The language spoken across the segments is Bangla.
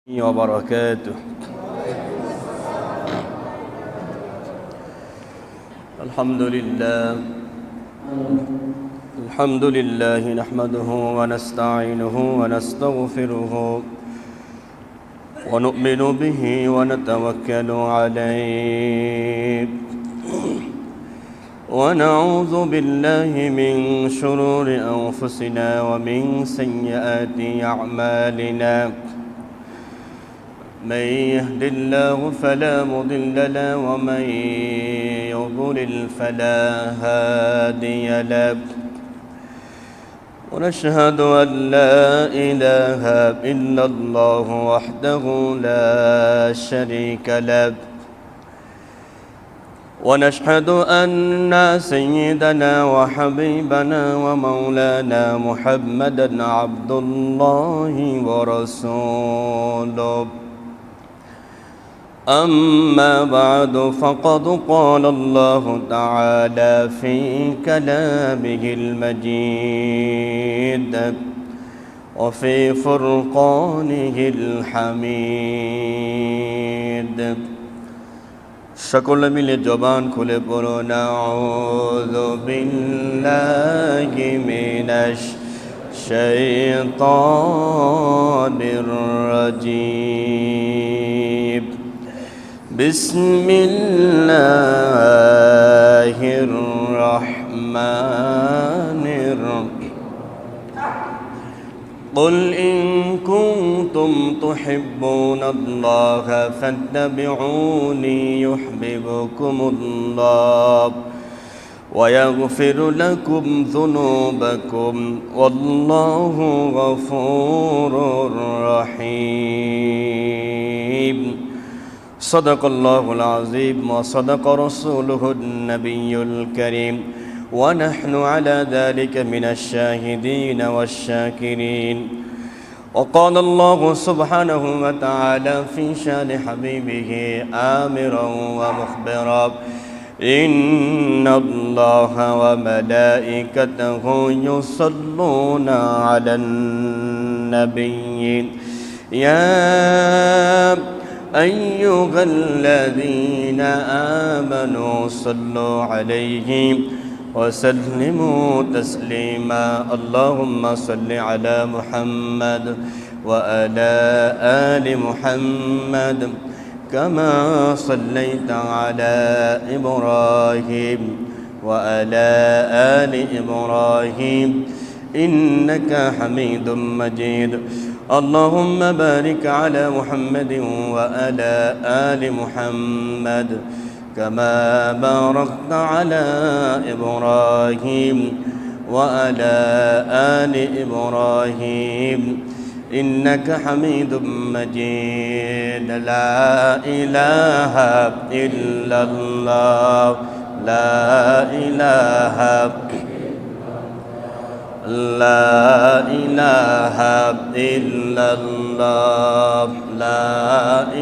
وبركاته. الحمد لله نحمده ونستعينه ونستغفره ونؤمن به ونتوكل عليه ونعوذ بالله من شرور أنفسنا ومن سيئات أعمالنا. من يهد الله فلا مضل له ومن يضلل فلا هادي له. ونشهد أن لا إله إلا الله وحده لا شريك له. ونشهد أن سيدنا وحبيبنا ومولانا محمدا عبد الله ورسوله. أما بعد فقد قال الله تعالى في كلامه المجيد وفي فرقانه الحميد. সকলে মিলে জবান খুলে পড়ুন আউযু বিল্লাহি মিনাশ শাইতানির রাজীম। বিসমিল্লাহির রহমানির রহিম। قل إن كنتم تحبون الله فاتبعوني يحببكم الله ويغفر لكم ذنوبكم والله غفور رحيم. صدق الله العظيم وصدق رسوله النبي الكريم ونحن على ذلك من الشاهدين والشاكرين. وقال الله سبحانه وتعالى في شان حبيبه آمرا ومخبرا إن الله وملائكته يصلون على النبي يا أيها الذين آمنوا صلوا عليه وسلموا تسليما. اللهم صل على محمد وعلى آل محمد كما صليت على إبراهيم وعلى آل إبراهيم إنك حميد مجيد. اللهم بارك على محمد وعلى آل محمد كما باركت على إبراهيم وعلى آل إبراهيم إنك حميد مجيد. لا إله إلا الله لا إله إلا الله لا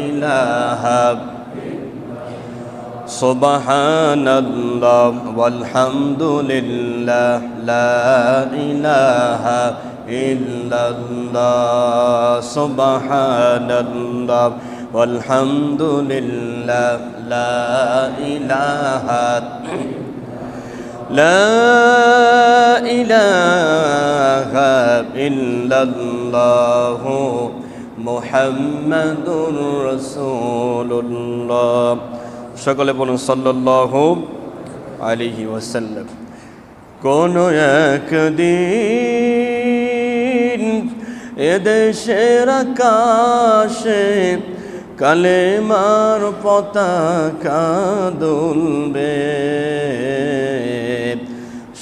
إله سبحان الله والحمد لله لا إله إلا الله سبحان الله والحمد لله لا إله إلا الله محمد رسول الله. সকলে বলুন সাল্লাল্লাহু আলাইহি ওয়াসাল্লাম। কোন একদিন এদেশের আকাশে কালেমার পতাকা দুলবে।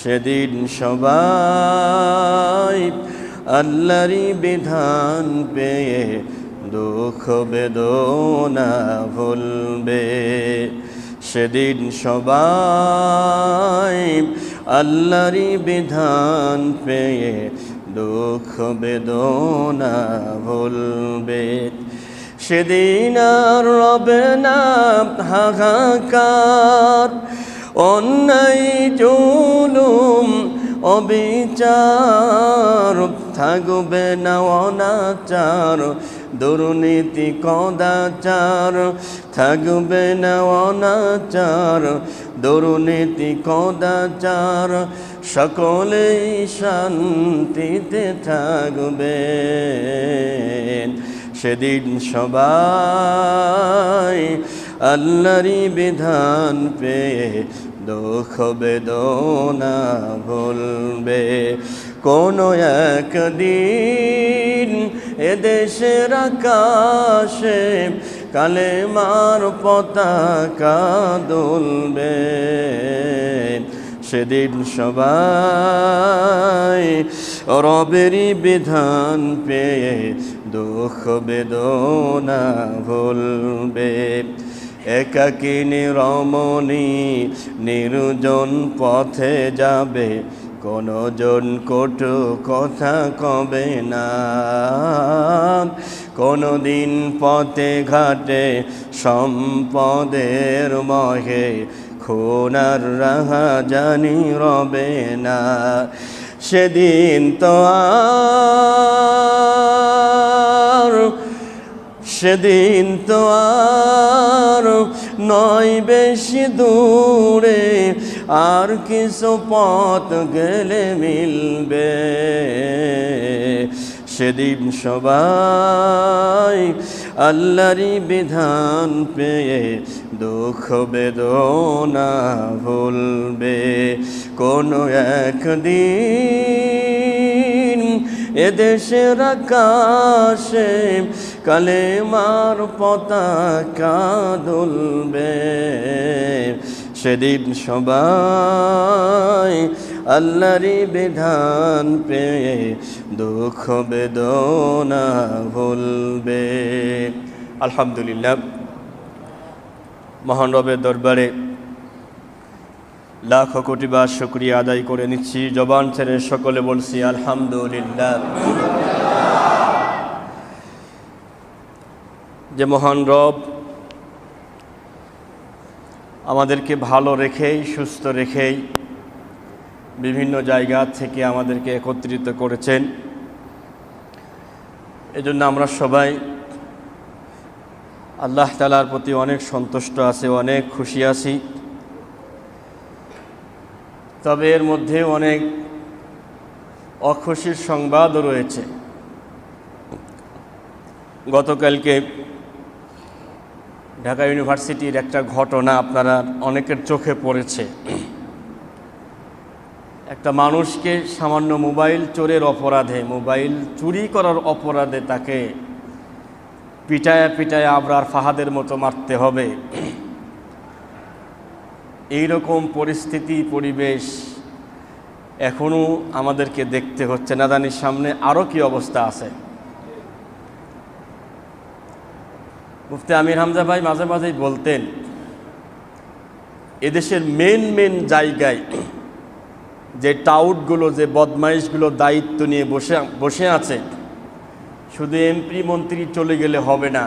সেদিন সবাই আল্লাহরই বিধান পেয়ে দুঃখ বেদনা ভুলবে। সেদিন সবাই আল্লাহরই বিধান পেয়ে দুঃখ বেদনা ভুলবে। সেদিন আর রবে না হাহাকার, অন্যায় জুলুম অবিচার, থাকবে না অনাচার, দুর্নীতি কদাচার থাকবে না অনাচার, দুর্নীতি কদাচার সকলেই শান্তিতে থাকবে। সেদিন সবাই আল্লাহরই বিধান পেয়ে দুঃখ বেদনা ভুলবে। কোনো একদিন এদেশের আকাশে কালেমার পতাকা দুলবে। সেদিন সবাই রবেরই বিধান পেয়ে দুঃখ বেদনা ভুলবে। একাকিনী রমণী নির্জন পথে যাবে, কোনো জন কটু কথা কবে না। কোনো দিন পথে ঘাটে সম্পদের মহে খুনার রাহা জানি রবে না। সেদিন তো আর সেদিন তো আর নয় বেশি দূরে, আর কিছু পথ গেলে মিলবে। সেদিন সবাই আল্লাহরই বিধান পেয়ে দুঃখ বেদনা ভুলবে। কোনো একদিন এদেশের আকাশে কালেমার পতাকা দুলবে। সেদিন সবাই আল্লাহরই বিধান পেয়ে দুঃখ বেদনা ভুলবে। আলহামদুলিল্লাহ, মহান রবের দরবারে লাখ কোটি বার শুকরিয়া আদায় করে নিচ্ছি। জবান ছেড়ে সকলে বলছি আলহামদুলিল্লাহ। যে মহান রব আমাদেরকে ভালো রেখেই সুস্থ রেখেই বিভিন্ন জায়গা থেকে আমাদেরকে একত্রিত করেছেন, এজন্য আমরা সবাই আল্লাহ তাআলার প্রতি অনেক সন্তুষ্ট আছি, অনেক খুশি আছি। তবে এর মধ্যে অনেক অখুশির সংবাদও রয়েছে। গতকালকে ঢাকা ইউনিভার্সিটির একটা ঘটনা আপনারা অনেকের চোখে পড়েছে। একটা মানুষকে সামান্য মোবাইল চোরের অপরাধে, মোবাইল চুরি করার অপরাধে তাকে পিটায়া পিটায়া আবরার ফাহাদের মতো মারতে হবে। এইরকম পরিস্থিতি পরিবেশ এখনও আমাদেরকে দেখতে হচ্ছে। না জানি সামনে আরও কি অবস্থা আছে। মুফতি আমির হামজা ভাই মাঝে মাঝেই বলতেন, এদেশের মেন জায়গায় যে টাউটগুলো, যে বদমাইশগুলো দায়িত্ব নিয়ে বসে আছে, শুধু এমপি মন্ত্রী চলে গেলে হবে না,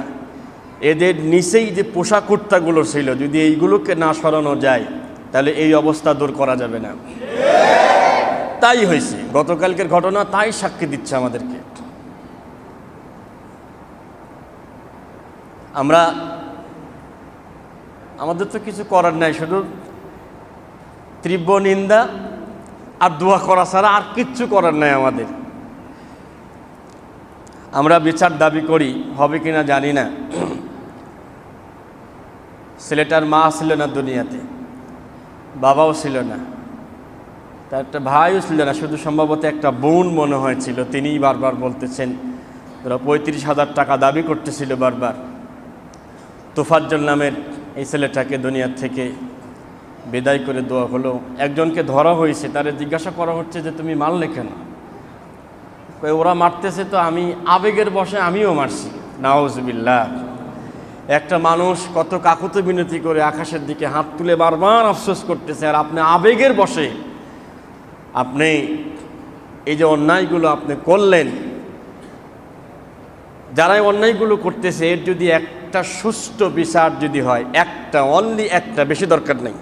এদের নিচেই যে পোশাকুর্তাগুলো ছিল, যদি এইগুলোকে না সরানো যায় তাহলে এই অবস্থা দূর করা যাবে না। তাই হয়েছে, গতকালকের ঘটনা তাই সাক্ষী দিচ্ছে আমাদেরকে। আমাদের তো কিছু করার নাই, শুধু তীব্র নিন্দা আর দোয়া করা ছাড়া আর কিচ্ছু করার নাই আমাদের। আমরা বিচার দাবি করি, হবে কিনা জানি না। ছেলেটার মা ছিল না দুনিয়াতে, বাবাও ছিল না, তার একটা ভাইও ছিল না, শুধু সম্ভবত একটা বোন মনে হয়েছিল। তিনিই বারবার বলতেছেন, ওরা 35,000 টাকা দাবি করতেছিল বারবার। তোফাজ্জল নামের এই ছেলেটাকে দুনিয়ার থেকে বিদায় করে দেওয়া হলো। একজনকে ধরা হয়েছে, তারে জিজ্ঞাসা করা হচ্ছে যে তুমি মারলে কেন? ওরা মারতেছে তো আমি আবেগের বশে আমিও মারছি। নাউজুবিল্লাহ। একটা মানুষ কত কাকুতি বিনতি করে আকাশের দিকে হাত তুলে বারবার আফসোস করতেছে, আর আপনি আবেগের বশে আপনি এই যে অন্যায়গুলো আপনি করলেন। যারাই অন্যায়গুলো করতেছে এর যদি একটা সুষ্ঠু বিচার যদি হয়, একটা, অনলি একটা, বেশি দরকার নেই।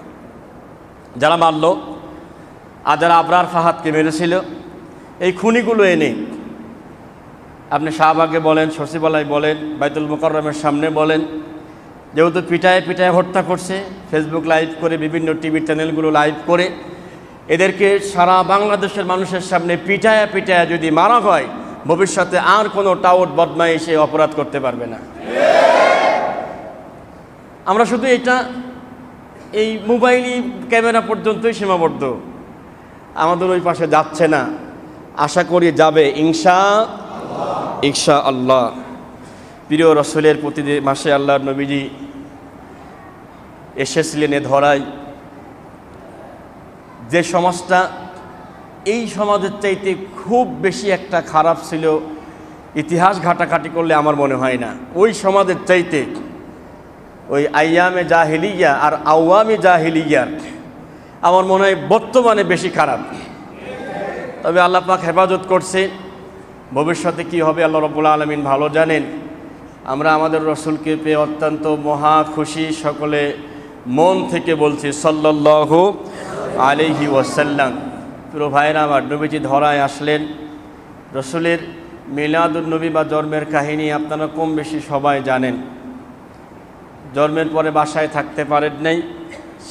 যারা মারল আর যারা আবরার ফাহাদকে মেরেছিল, এই খুনিগুলো এনে আপনি শাহবাগে বলেন, সচিবালয় বলেন, বাইতুল মুকাররমের সামনে বলেন, যেহেতু পিটায় পিটায় হত্যা করছে, ফেসবুক লাইভ করে, বিভিন্ন টিভি চ্যানেলগুলো লাইভ করে, এদেরকে সারা বাংলাদেশের মানুষের সামনে পিটায় পিটায় যদি মারা হয়, ভবিষ্যতে আর কোনো টাউট বদমাই এসে অপরাধ করতে পারবে না। আমরা শুধু এটা এই মোবাইল ক্যামেরা পর্যন্তই সীমাবদ্ধ, আমাদের ওই পাশে যাচ্ছে না, আশা করি যাবে ইনশাআল্লাহ। প্রিয় রসুলের প্রতি মাসে আল্লাহর নবীজি এসেছিলেন এ ধরায়, যে সমাজটা এই সমাজের চাইতে খুব বেশি একটা খারাপ ছিল, ইতিহাস ঘাটাঘাটি করলে আমার মনে হয় না ওই সমাজের চাইতে ওই আইয়ামে জাহিলিয়া আর আওয়ামে জাহিলিয়ার আমার মনে হয় বর্তমানে বেশি খারাপ। তবে আল্লাহ পাক হেফাজত করছে, ভবিষ্যতে কি হবে আল্লাহ রাব্বুল আলামিন ভালো জানেন। আমরা আমাদের রসুলকে পেয়ে অত্যন্ত মহা খুশি, সকলে মন থেকে বলছি সাল্লাল্লাহু আলাইহি ওয়াসাল্লাম। প্রিয় ভাইরা আমার, নবীজি ধরায় আসলেন, রসুলের মিলাদুন নবী বা জন্মের কাহিনী আপনারা কম বেশি সবাই জানেন। জন্মের পরে বাসায় থাকতে পারেন নাই,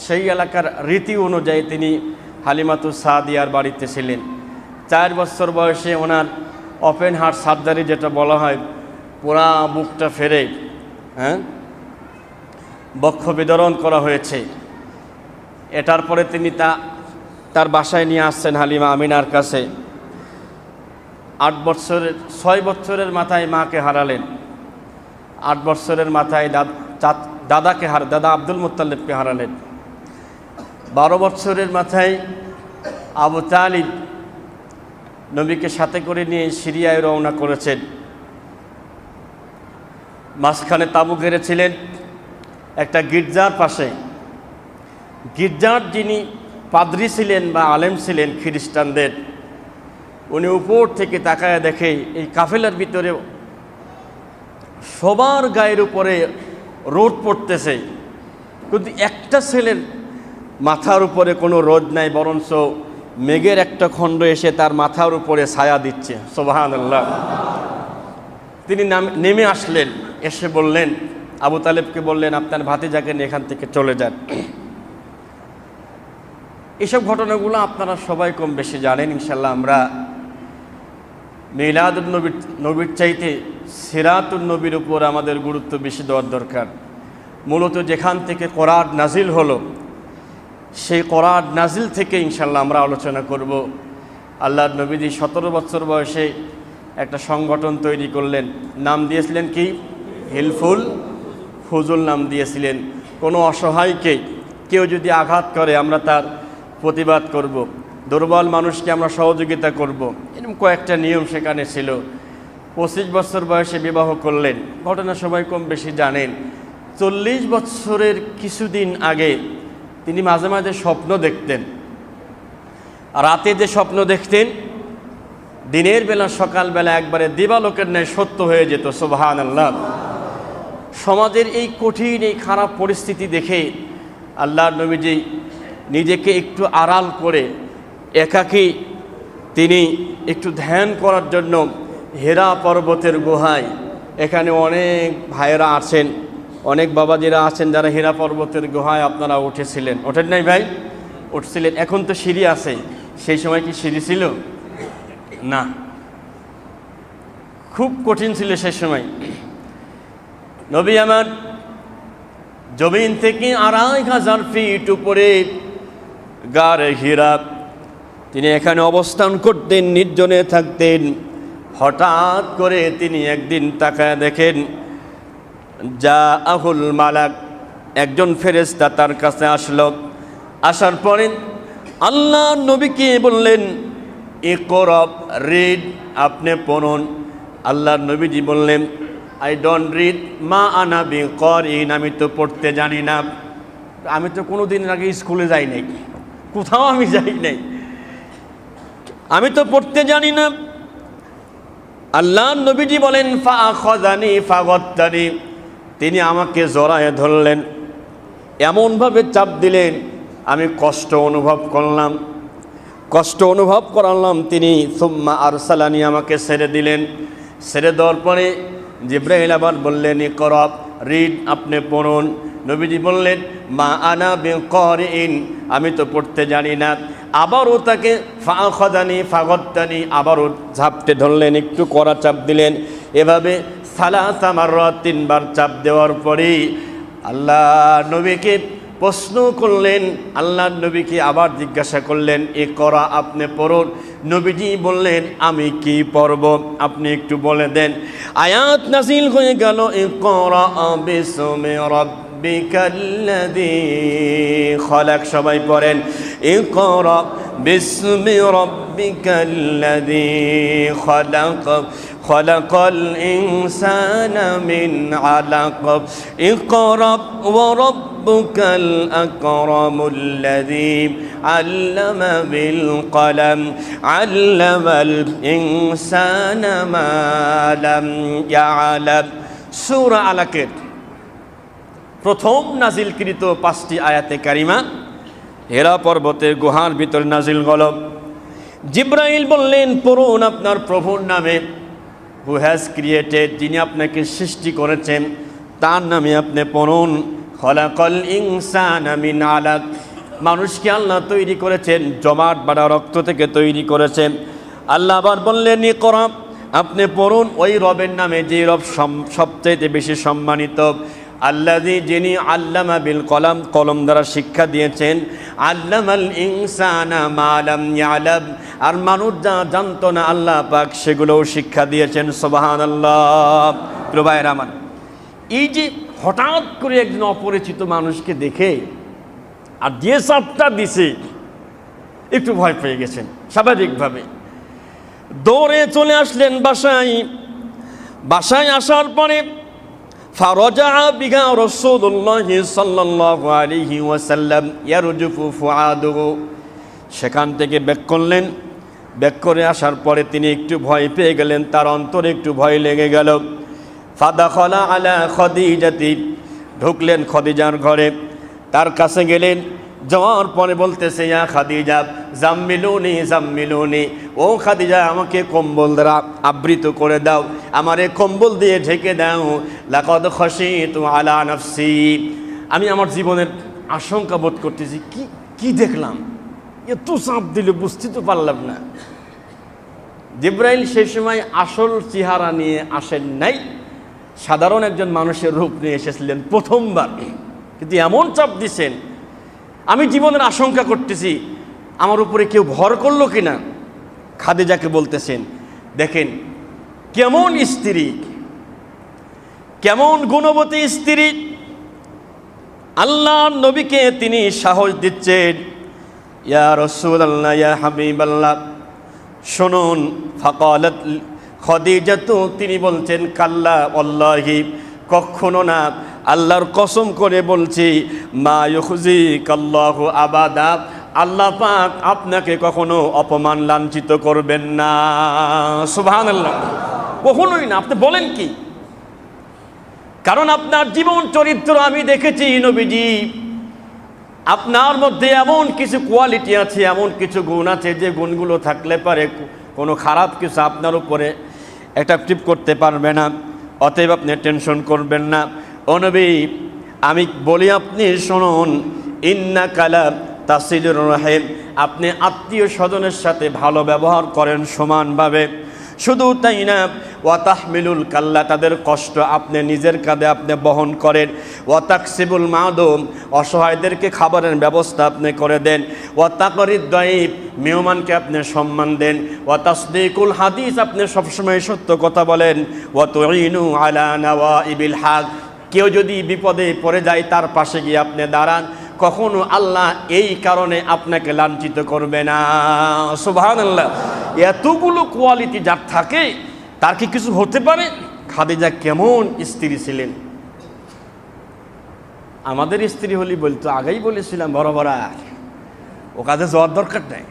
সেই এলাকার রীতি অনুযায়ী তিনি হালিমাতুস সাদিয়ার বাড়িতে ছিলেন। 4 বছর বয়সে ওনার ওপেন হার্ট সার্জারি যেটা বলা হয়, পুরা বুকটা ফেরে বক্ষ বিতরণ করা হয়েছে। এটার পরে তিনি তার বাসায় নিয়ে আসছেন হালিমা আমিনার কাছে। 6 বছরের মাথায় মাকে হারালেন, 8 বছরের মাথায় দাদা আব্দুল মুত্তালিবকে হারালেন, 12 বছরের মাথায় আবু তালিব নবীকে সাথে করে নিয়ে সিরিয়ায় রওনা করেছেন। মাঝখানে তাঁবু গেড়েছিলেন একটা গির্জার পাশে। গির্জার যিনি পাদ্রী ছিলেন বা আলেম ছিলেন খ্রিস্টানদের, উনি উপর থেকে তাকায় দেখে এই কাফেলার ভিতরে সবার গায়ের উপরে রোদ পড়তেছে, কিন্তু একটা ছেলের মাথার উপরে কোনো রোদ নাই, বরঞ্চ মেঘের একটা খণ্ড এসে তার মাথার উপরে ছায়া দিচ্ছে। সুবহানাল্লাহ। তিনি নেমে আসলেন, এসে বললেন, আবু তালেবকে বললেন, আপনার ভাতিজাকে নিয়ে এখান থেকে চলে যান। এইসব ঘটনাগুলো আপনারা সবাই কম বেশি জানেন। ইনশাল্লাহ আমরা মিলাদুন নবীর চাইতে সিরাতুন নবীর উপর আমাদের গুরুত্ব বেশি দেওয়ার দরকার। মূলত যেখান থেকে কোরআন নাজিল হলো, সেই কোরআন নাজিল থেকে ইনশাল্লাহ আমরা আলোচনা করব। আল্লাহর নবীজি 17 বছর বয়সে একটা সংগঠন তৈরি করলেন, নাম দিয়েছিলেন কি? হিলফুল ফুজুল নাম দিয়েছিলেন। কোনো অসহায়কে কেউ যদি আঘাত করে আমরা তার প্রতিবাদ করব, দুর্বল মানুষকে আমরা সহযোগিতা করব, এরকম কয়েকটা নিয়ম সেখানে ছিল। 25 বছর বয়সে বিবাহ করলেন, ঘটনা সবাই কম বেশি জানেন। 40 বছরের কিছুদিন আগে তিনি মাঝে মাঝে স্বপ্ন দেখতেন। রাতে যে স্বপ্ন দেখতেন, দিনের বেলা সকালবেলা একবারে দিবালোকের ন্যায় সত্য হয়ে যেত। সুবহানাল্লাহ। সমাজের এই কঠিন এই খারাপ পরিস্থিতি দেখে আল্লাহর নবীজি নিজেকে একটু আড়াল করে একাকী তিনি একটু ধ্যান করার জন্য হেরা পর্বতের গুহায়, এখানে অনেক ভাইয়েরা আছেন, অনেক বাবাজিরা আছেন যারা হেরা পর্বতের গুহায় আপনারা উঠেছিলেন। ওঠেন নাই ভাই? উঠছিলেন। এখন তো সিঁড়ি আছে, সেই সময় কি সিঁড়ি ছিল? না, খুব কঠিন ছিল সেই সময়। নবী আমার জমিন থেকে 2500 ফিট উপরে গারে হীরা, তিনি এখানে অবস্থান করতেন, নির্জনে থাকতেন। হঠাৎ করে তিনি একদিন তাকায় দেখেন, যা আহুল মালাক, একজন ফেরেশতা তার কাছে আসলো। আসার পরে আল্লাহ নবীকে বললেন, ইকরা, রিড, আপনি পড়ুন। আল্লাহর নবীজি বললেন, আই ডোন্ট রিড মা আনা বিকারিন, আমি তো পড়তে জানি না, আমি তো কোনো দিন আগে স্কুলে যাই নাই, কোথাও আমি যাই নাই, আমি তো পড়তে জানি না। আল্লাহর নবীজি বলেন, ফাআখাযানি ফাগাত্তানি, তিনি আমাকে জড়ায়ে ধরলেন, এমনভাবে চাপ দিলেন আমি কষ্ট অনুভব করলাম, কষ্ট অনুভব করালাম। তিনি সুম্মা আরসালানি, আমাকে ছেড়ে দিলেন। ছেড়ে দেওয়ার পরে জিব্রাইল আবার বললেন ইকরা, রিড, আপনি পড়ুন। নবীজি বললেন মা আনা বিকারিন, আমি তো পড়তে জানি না। আবারও তাকে ফাখাদানি ফাগাত্তানি, আবারও ঝাপটে ধরলেন, একটু কড়া চাপ দিলেন। এভাবে সালাসা মাররাত, 3 বার চাপ দেওয়ার পরেই আল্লাহ নবীকে প্রশ্ন করলেন, আল্লাহ নবীকে আবার জিজ্ঞাসা করলেন ইকরা, আপনি পড়ুন। নবীজি বললেন আমি কি পড়ব, আপনি একটু বলে দেন। আয়াত নাজিল হয়ে গেল ইকরা বিসমি রাব্বিকাল্লাযী খলাক। সবাই পড়েন ইকরা বিসমি রাব্বিকাল্লাযী খলাক, খলাকাল ইনসানা মিন আলাক, ইকরা ওয়া রাব্বুকাল আকরামুল্লাযী আল্লামা বিল কলম, আল্লামাল ইনসানা মা লাম ইয়ালাম। সূরা আলাকের প্রথম নাজিলকৃত 5টি আয়াতে কারিমা হেরা পর্বতের গুহার ভিতরে নাজিল হল। জিব্রাইল বললেন পড়ুন আপনার প্রভুর নামে, হু হ্যাজ ক্রিয়েটেড, যিনি আপনাকে সৃষ্টি করেছেন তার নামে আপনি পড়ুন। খলাকাল ইনসানা মিন আলাক, মানুষকে আল্লাহ তৈরি করেছেন জমাট বাঁধা রক্ত থেকে তৈরি করেছেন। আল্লাহ আবার বললেন ইকরা, আপনি পড়ুন ওই রবের নামে যে রব সবচেয়ে বেশি সম্মানিত। আল্লাযী, যিনি আল্লামা বিল কলম, কলম দ্বারা শিক্ষা দিয়েছেন। আল্লামাল ইনসানা মা লাম ইয়ালাম, আর মানুষ যা জানতো না আল্লাহ পাক সেগুলোও শিক্ষা দিয়েছেন। সুবহানাল্লাহ। প্রিয় ভাইরা আমার, এই যে হঠাৎ করে একজন অপরিচিত মানুষকে দেখে আর যে চাপটা দিছে, একটু ভয় পেয়ে গেছেন স্বাভাবিকভাবে। দৌড়ে চলে আসলেন বাসায়। বাসায় আসার পরে ফারাজা বিহা রাসূলুল্লাহ সাল্লাল্লাহু আলাইহি ওয়াসাল্লাম ইয়ারজুফু ফুআদুহু, সেখান থেকে ব্যাক করলেন। ব্যাক করে আসার পরে তিনি একটু ভয় পেয়ে গেলেন, তার অন্তরে একটু ভয় লেগে গেল। ফাদাখালা আলা খাদিজাতি, ঢুকলেন খদিজার ঘরে, তার কাছে গেলেন। যাওয়ার পরে বলতেছে ইয়া খাদিজা জাম্মিলুনি জাম্মিলুনি, ও খাদিজা আমাকে কম্বল দ্বারা আবৃত করে দাও, আমারে কম্বল দিয়ে ঢেকে দাও। লাকাদ খাশিতু আলা নাফসি, আমি আমার জীবনের আশঙ্কা বোধ করতেছি। কি দেখলাম, এত চাপ দিলে বুঝতে তো পারলাম না। জিব্রাইল সেই সময় আসল চেহারা নিয়ে আসেন নাই, সাধারণ একজন মানুষের রূপ নিয়ে এসেছিলেন প্রথমবার, কিন্তু এমন চাপ দিছেন আমি জীবনের আশঙ্কা করতেছি আমার উপরে কেউ ভর করলো কিনা। খাদিজাকে বলতেছেন দেখেন কেমন স্ত্রী, কেমন গুণবতী স্ত্রী। আল্লাহ নবীকে তিনি সাহস দিচ্ছেন, ইয়া রাসূলুল্লাহ ইয়া হাবিবাল্লাহ শুনুন। ফাকালাত খাদিজাতু, তিনি বলছেন কাল্লা ওয়াল্লাহি, কখনো না, আল্লাহর কসম করে বলছি, মা ইউখজিকাল্লাহু আবাদা, আল্লাহ পাক আপনাকে কখনো অপমান লাঞ্ছিত করবেন না। সুবহানাল্লাহ। কখনোই না। আপনি বলেন কি? কারণ আপনার জীবন চরিত্র আমি দেখেছি নবীজি, আপনার মধ্যে এমন কিছু কোয়ালিটি আছে, এমন কিছু গুণ আছে যে গুণগুলো থাকলে পারে কোনো খারাপ কিছু আপনার উপরে অ্যাট্রাকটিভ করতে পারবে না। অতএব আপনি টেনশন করবেন না। ও নবী আমি বলি আপনি শুনুন, ইন্না কালা তাসিলুর রাহিম, আপনি আত্মীয় স্বজনের সাথে ভালো ব্যবহার করেন সমানভাবে। শুধু তাই না, ওয়া তাহমিলুল কাল্লা, তাদের কষ্ট আপনি নিজের কাঁধে আপনি বহন করেন। ওয়া তাকসিবুল মাদুম, অসহায়দেরকে খাবারের ব্যবস্থা আপনি করে দেন। ওয়া তাকরিদ দাইফ, মেহমানকে আপনি সম্মান দেন। ওয়া তাসদিকুল হাদিস, আপনি সবসময় সত্য কথা বলেন। ওয়া তুইনু আলা নাওয়াইবিল হক, কেউ যদি বিপদে পড়ে যায় তার পাশে গিয়ে আপনি দাঁড়ান, কখনো আল্লাহ এই কারণে আপনাকে লাঞ্ছিত করবে না। সুবহানাল্লাহ। এতগুলো কোয়ালিটি যার থাকে তার কি কিছু হতে পারে? খাদিজা কেমন স্ত্রী ছিলেন! আমাদের স্ত্রী হলি বলতো, আগেই বলেছিলাম বরাবর ও কাজে যাওয়ার দরকার নাই,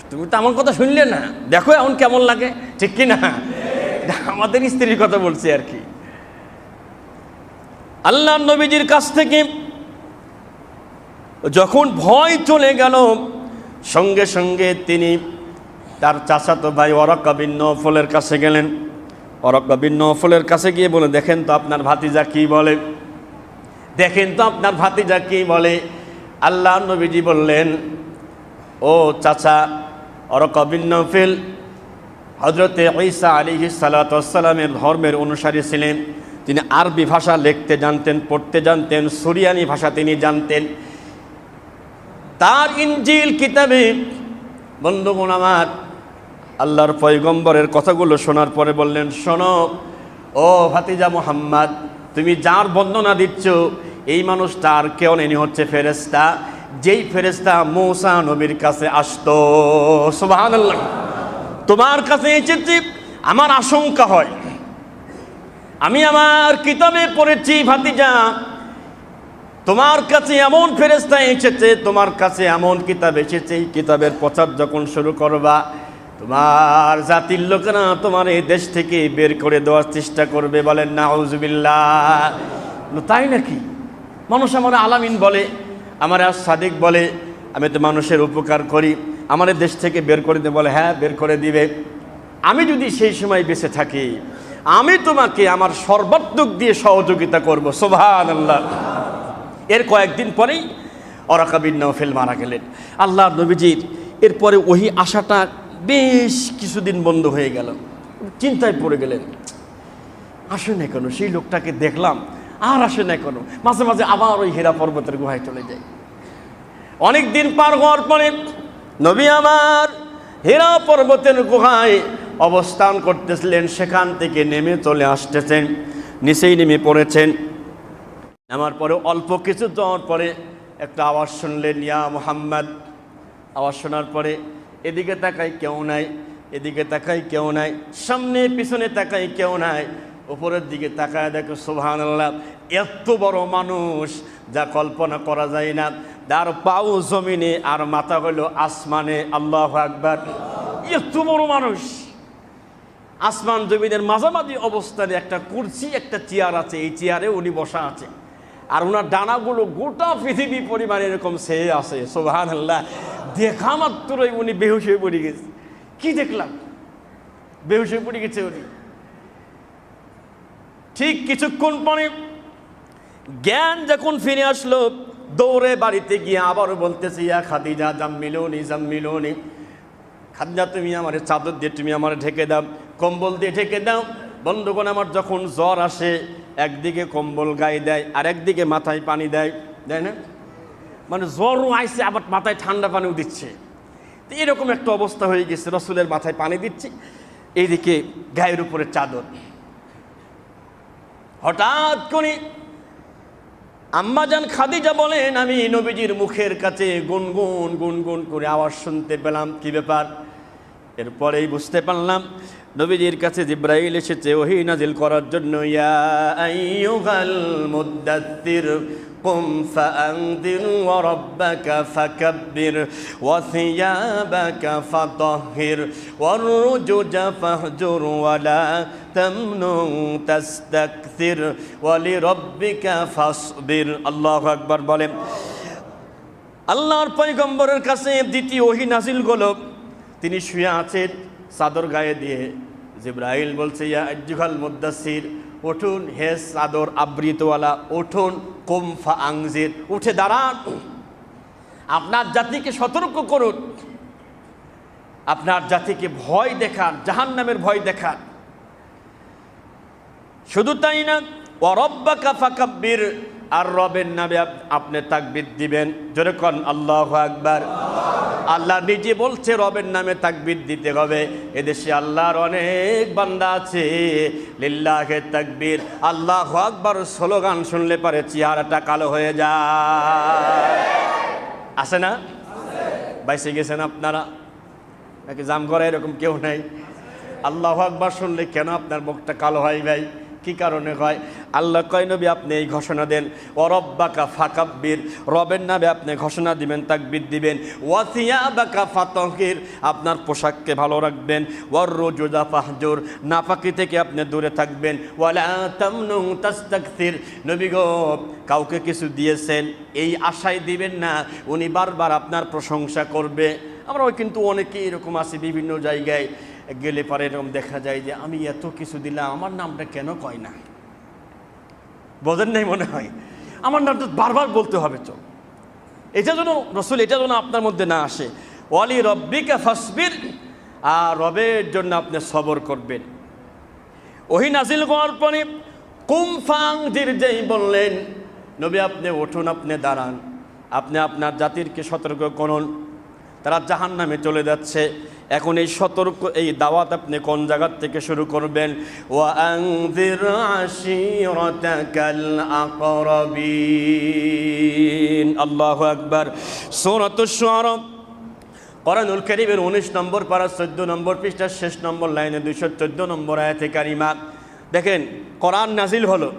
তুমি তো আমার কথা শুনলে না, দেখো এখন কেমন লাগে, ঠিক কি না? আমাদের স্ত্রীর কথা বলছি আর কি। আল্লাহ নবীজির কাছ থেকে যখন ভয় চলে গেল, সঙ্গে সঙ্গে তিনি তার চাচাতো ভাই ওয়ারাকা বিন নওফলের কাছে গেলেন। ওয়ারাকা বিন নওফলের কাছে গিয়ে বলে, দেখেন তো আপনার ভাতিজা কি বলে, দেখেন তো আপনার ভাতিজা কি বলে। আল্লাহ নবীজি বললেন, ও চাচা ওয়ারাকা বিন নওফল হযরতে ঈসা আলাইহিস সালাতু ওয়াস সালামের ধর্মের অনুসারী ছিলেন। তিনি আরবি ভাষা লিখতে জানতেন, পড়তে জানতেন, সুরিয়ানি ভাষা তিনি জানতেন। তার ইনজিল কিতাবে বন্ধুগণ আমার আল্লাহর পয়গম্বরের কথাগুলো শোনার পরে বললেন, শোনো ও ভাতিজা মুহাম্মদ, তুমি যার বর্ণনা দিচ্ছ এই মানুষটা আর কেউ নেই, হচ্ছে ফেরেশতা, যেই ফেরেশতা মূসা নবীর কাছে আসতো। সুবহানাল্লাহ। তোমার কাছে এসেছি, আমার আশঙ্কা হয়, আমি আমার কিতাবে পড়েছি ভাতিজা, তোমার কাছে এমন ফেরেশতা এসেছে, তোমার কাছে এমন কিতাব এসেছে, এই কিতাবের প্রচার যখন শুরু করবা, তোমার জাতির লোকেরা তোমার এই দেশ থেকে বের করে দেওয়ার চেষ্টা করবে। বলেন নাউজুবিল্লাহ। তাই নাকি? মানুষ আমার আলামিন বলে, আমার সাদিক বলে, আমি তো মানুষের উপকার করি, আমার দেশ থেকে বের করে দেবে। বলে হ্যাঁ, বের করে দিবে। আমি যদি সেই সময় বেঁচে থাকি, আমি তোমাকে আমার সর্বাত্মক দিয়ে সহযোগিতা করব। সুবহানাল্লাহ। এর কয়েকদিন পরেই ওয়ারাকা বিন নওফল মারা গেলেন। আল্লাহর নবীজির এরপরে ওহি আশাটা বেশ কিছুদিন বন্ধ হয়ে গেল। চিন্তায় পড়ে গেলেন, আসে না কেন, সেই লোকটাকে দেখলাম আর আসে না কেন। মাঝে মাঝে আবার ওই হীরা পর্বতের গুহায় চলে যায়। অনেক দিন পার হওয়ার পরে নবী আমার হীরা পর্বতের গুহায় অবস্থান করতেছিলেন, সেখান থেকে নেমে চলে আসতেছেন, নিচেই নেমে পড়েছেন। নামার পরে অল্প কিছু যাওয়ার পরে একটা আওয়াজ শুনলেন, ইয়া মুহাম্মদ। আওয়াজ শোনার পরে এদিকে তাকাই কেউ নাই, এদিকে তাকাই কেউ নাই, সামনে পিছনে তাকাই কেউ নাই, উপরের দিকে তাকায় দেখো সুবহানাল্লাহ, এত বড় মানুষ যা কল্পনা করা যায় না। তার পাও জমিনে আর মাথা হলো আসমানে। আল্লাহু আকবার। এত বড় মানুষ, আসমান জমিনের মাঝামাঝি অবস্থানে একটা কুরসি, একটা চেয়ার আছে, এই চেয়ারে উনি বসা আছে, আর ওনার ডানাগুলো গোটা পৃথিবী পরিমাণ এরকম চেয়ে আছে। সুবহানাল্লাহ। দেখা মাত্রই উনি বেহুশ হয়ে পড়ে গেছে। কি দেখলাম? বেহুশ হয়ে পড়ে গেছে উনি। ঠিক কিছুক্ষণ পরে জ্ঞান যখন ফিরে আসলো, দৌড়ে বাড়িতে গিয়ে আবারও বলতেছে, ইয়া খাদিজা জাম্মিলুনি জাম্মিলুনি, খাদিজা তুমি আমার চাদর দিয়ে তুমি আমার ঢেকে দাও, কম্বল দিয়ে ঢেকে দাও। বন্ধুগণ আমার যখন জ্বর আসে, একদিকে কম্বল গায়ে দেয় আর একদিকে মাথায় পানি দেয়, দেয় না? মানে জ্বরও আইসে আবার মাথায় ঠান্ডা পানিও দিচ্ছে। তো এরকম একটা অবস্থা হয়ে গেছে, রসুলের মাথায় পানি দিচ্ছে, এইদিকে গায়ের উপরে চাদর। হঠাৎ করে আম্মাজান খাদিজা বলেন, আমি নবীজির মুখের কাছে গুনগুন গুনগুন করে আওয়াজ শুনতে পেলাম। কি ব্যাপার? এরপরেই বুঝতে পারলাম নবীজির কাছে জিবরাইল এসেছে ওহী নাজিল করার জন্য। ইয়া আইয়ুহাল মুদ্দাত্তির কুম ফাআনদির ওয়া রাব্বাকা ফাকাব্বির ওয়া সিয়াবাকা ফাতাহহির ওয়ার রুজুজা ফাহজুর ওয়া লা তামনুন তাস্তাকসির ওয়া লিরাব্বিকা ফাসবির। আল্লাহু আকবার বলেন। আল্লাহর পয়গম্বরের কাছে দ্বিতীয় ওহী নাজিল হলো। তিনি শুয়ে আছেন চাদর গায়ে দিয়ে। জিবরাইল বলছে, ইয়া আইয়ুহাল মুদ্দাসসির, উঠুন হে চাদর আবৃতওয়ালা, উঠুন, কুম ফাআনজির, উঠে দাঁড়ান, আপনার জাতিকে সতর্ক করুন, আপনার জাতিকে ভয় দেখান, জাহান্নামের ভয় দেখান। শুধু তাই না, ওয়া রাব্বাকা ফাকাব্বির, আর রবের নামে আপনি তাকবীর দিবেন। জোরে কোন আল্লাহু আকবার। আল্লাহ নিজে বলছে রবের নামে তাকবীর দিতে হবে। এদেশে আল্লাহর অনেক বান্দা আছে, লিল্লাহে তাকবীর, আল্লাহু আকবার স্লোগান শুনলে পারে চেহারাটা কালো হয়ে যায়। আছে না? বাইসে গেছেন আপনারা নাকি জাম করে এরকম কেউ নাই? আল্লাহু আকবার শুনলে কেন আপনার মুখটা কালো হয় ভাই? কি কারণে হয়? আল্লাহ কয়, নবী আপনি এই ঘোষণা দেন, ওয়া রাব্বাকা ফাকাব্বির, রবের নামে আপনি ঘোষণা দিবেন, তাকবীর দিবেন। ওয়া সিয়াবাকা ফাতাহহির, আপনার পোশাককে ভালো রাখবেন। ওয়ার রুজুজা ফাহজুর, নাপাকি থেকে আপনি দূরে থাকবেন। ওয়ালা তামনুন তাস্তাকসির, নবী গো কাউকে কিছু দিয়েছেন এই আশায় দিবেন না, উনি বারবার আপনার প্রশংসা করবে। আমরা কিন্তু অনেকেই এরকম আছি বিভিন্ন জায়গায়, গেলে পরে এরকম দেখা যায় যে আমি এত কিছু দিলাম, আমার নামটা কেন কয় না? বোঝেন নাই মনে হয়? আমার নামটা বারবার বলতে হবে তো। এটা যেন রসুল, এটা যেন আপনার মধ্যে না আসে। ওয়ালি রব্বিকা ফাসবির, আর রবের জন্য আপনি সবর করবেন। ওহি নাজিল করার পরে কুম ফাংজির যেই বললেন, নবী আপনি উঠুন, আপনি দাঁড়ান, আপনি আপনার জাতিরকে সতর্ক করুন, তারা জাহান্নামে চলে যাচ্ছে। এখন এই সতর্ক, এই দাওয়াত আপনি কোন জায়গার থেকে শুরু করবেন? ওয়া আনযির আশীরাতাকাল আকরাবিন। আল্লাহু আকবার। সূরাতুশ শুআরা, কোরআনুল কারীমের 19 নম্বর পারা 14 নম্বর পৃষ্ঠার শেষ নম্বর লাইনে 214 নম্বর আয়াতে কারিমা। দেখেন, কোরআন নাজিল হলো,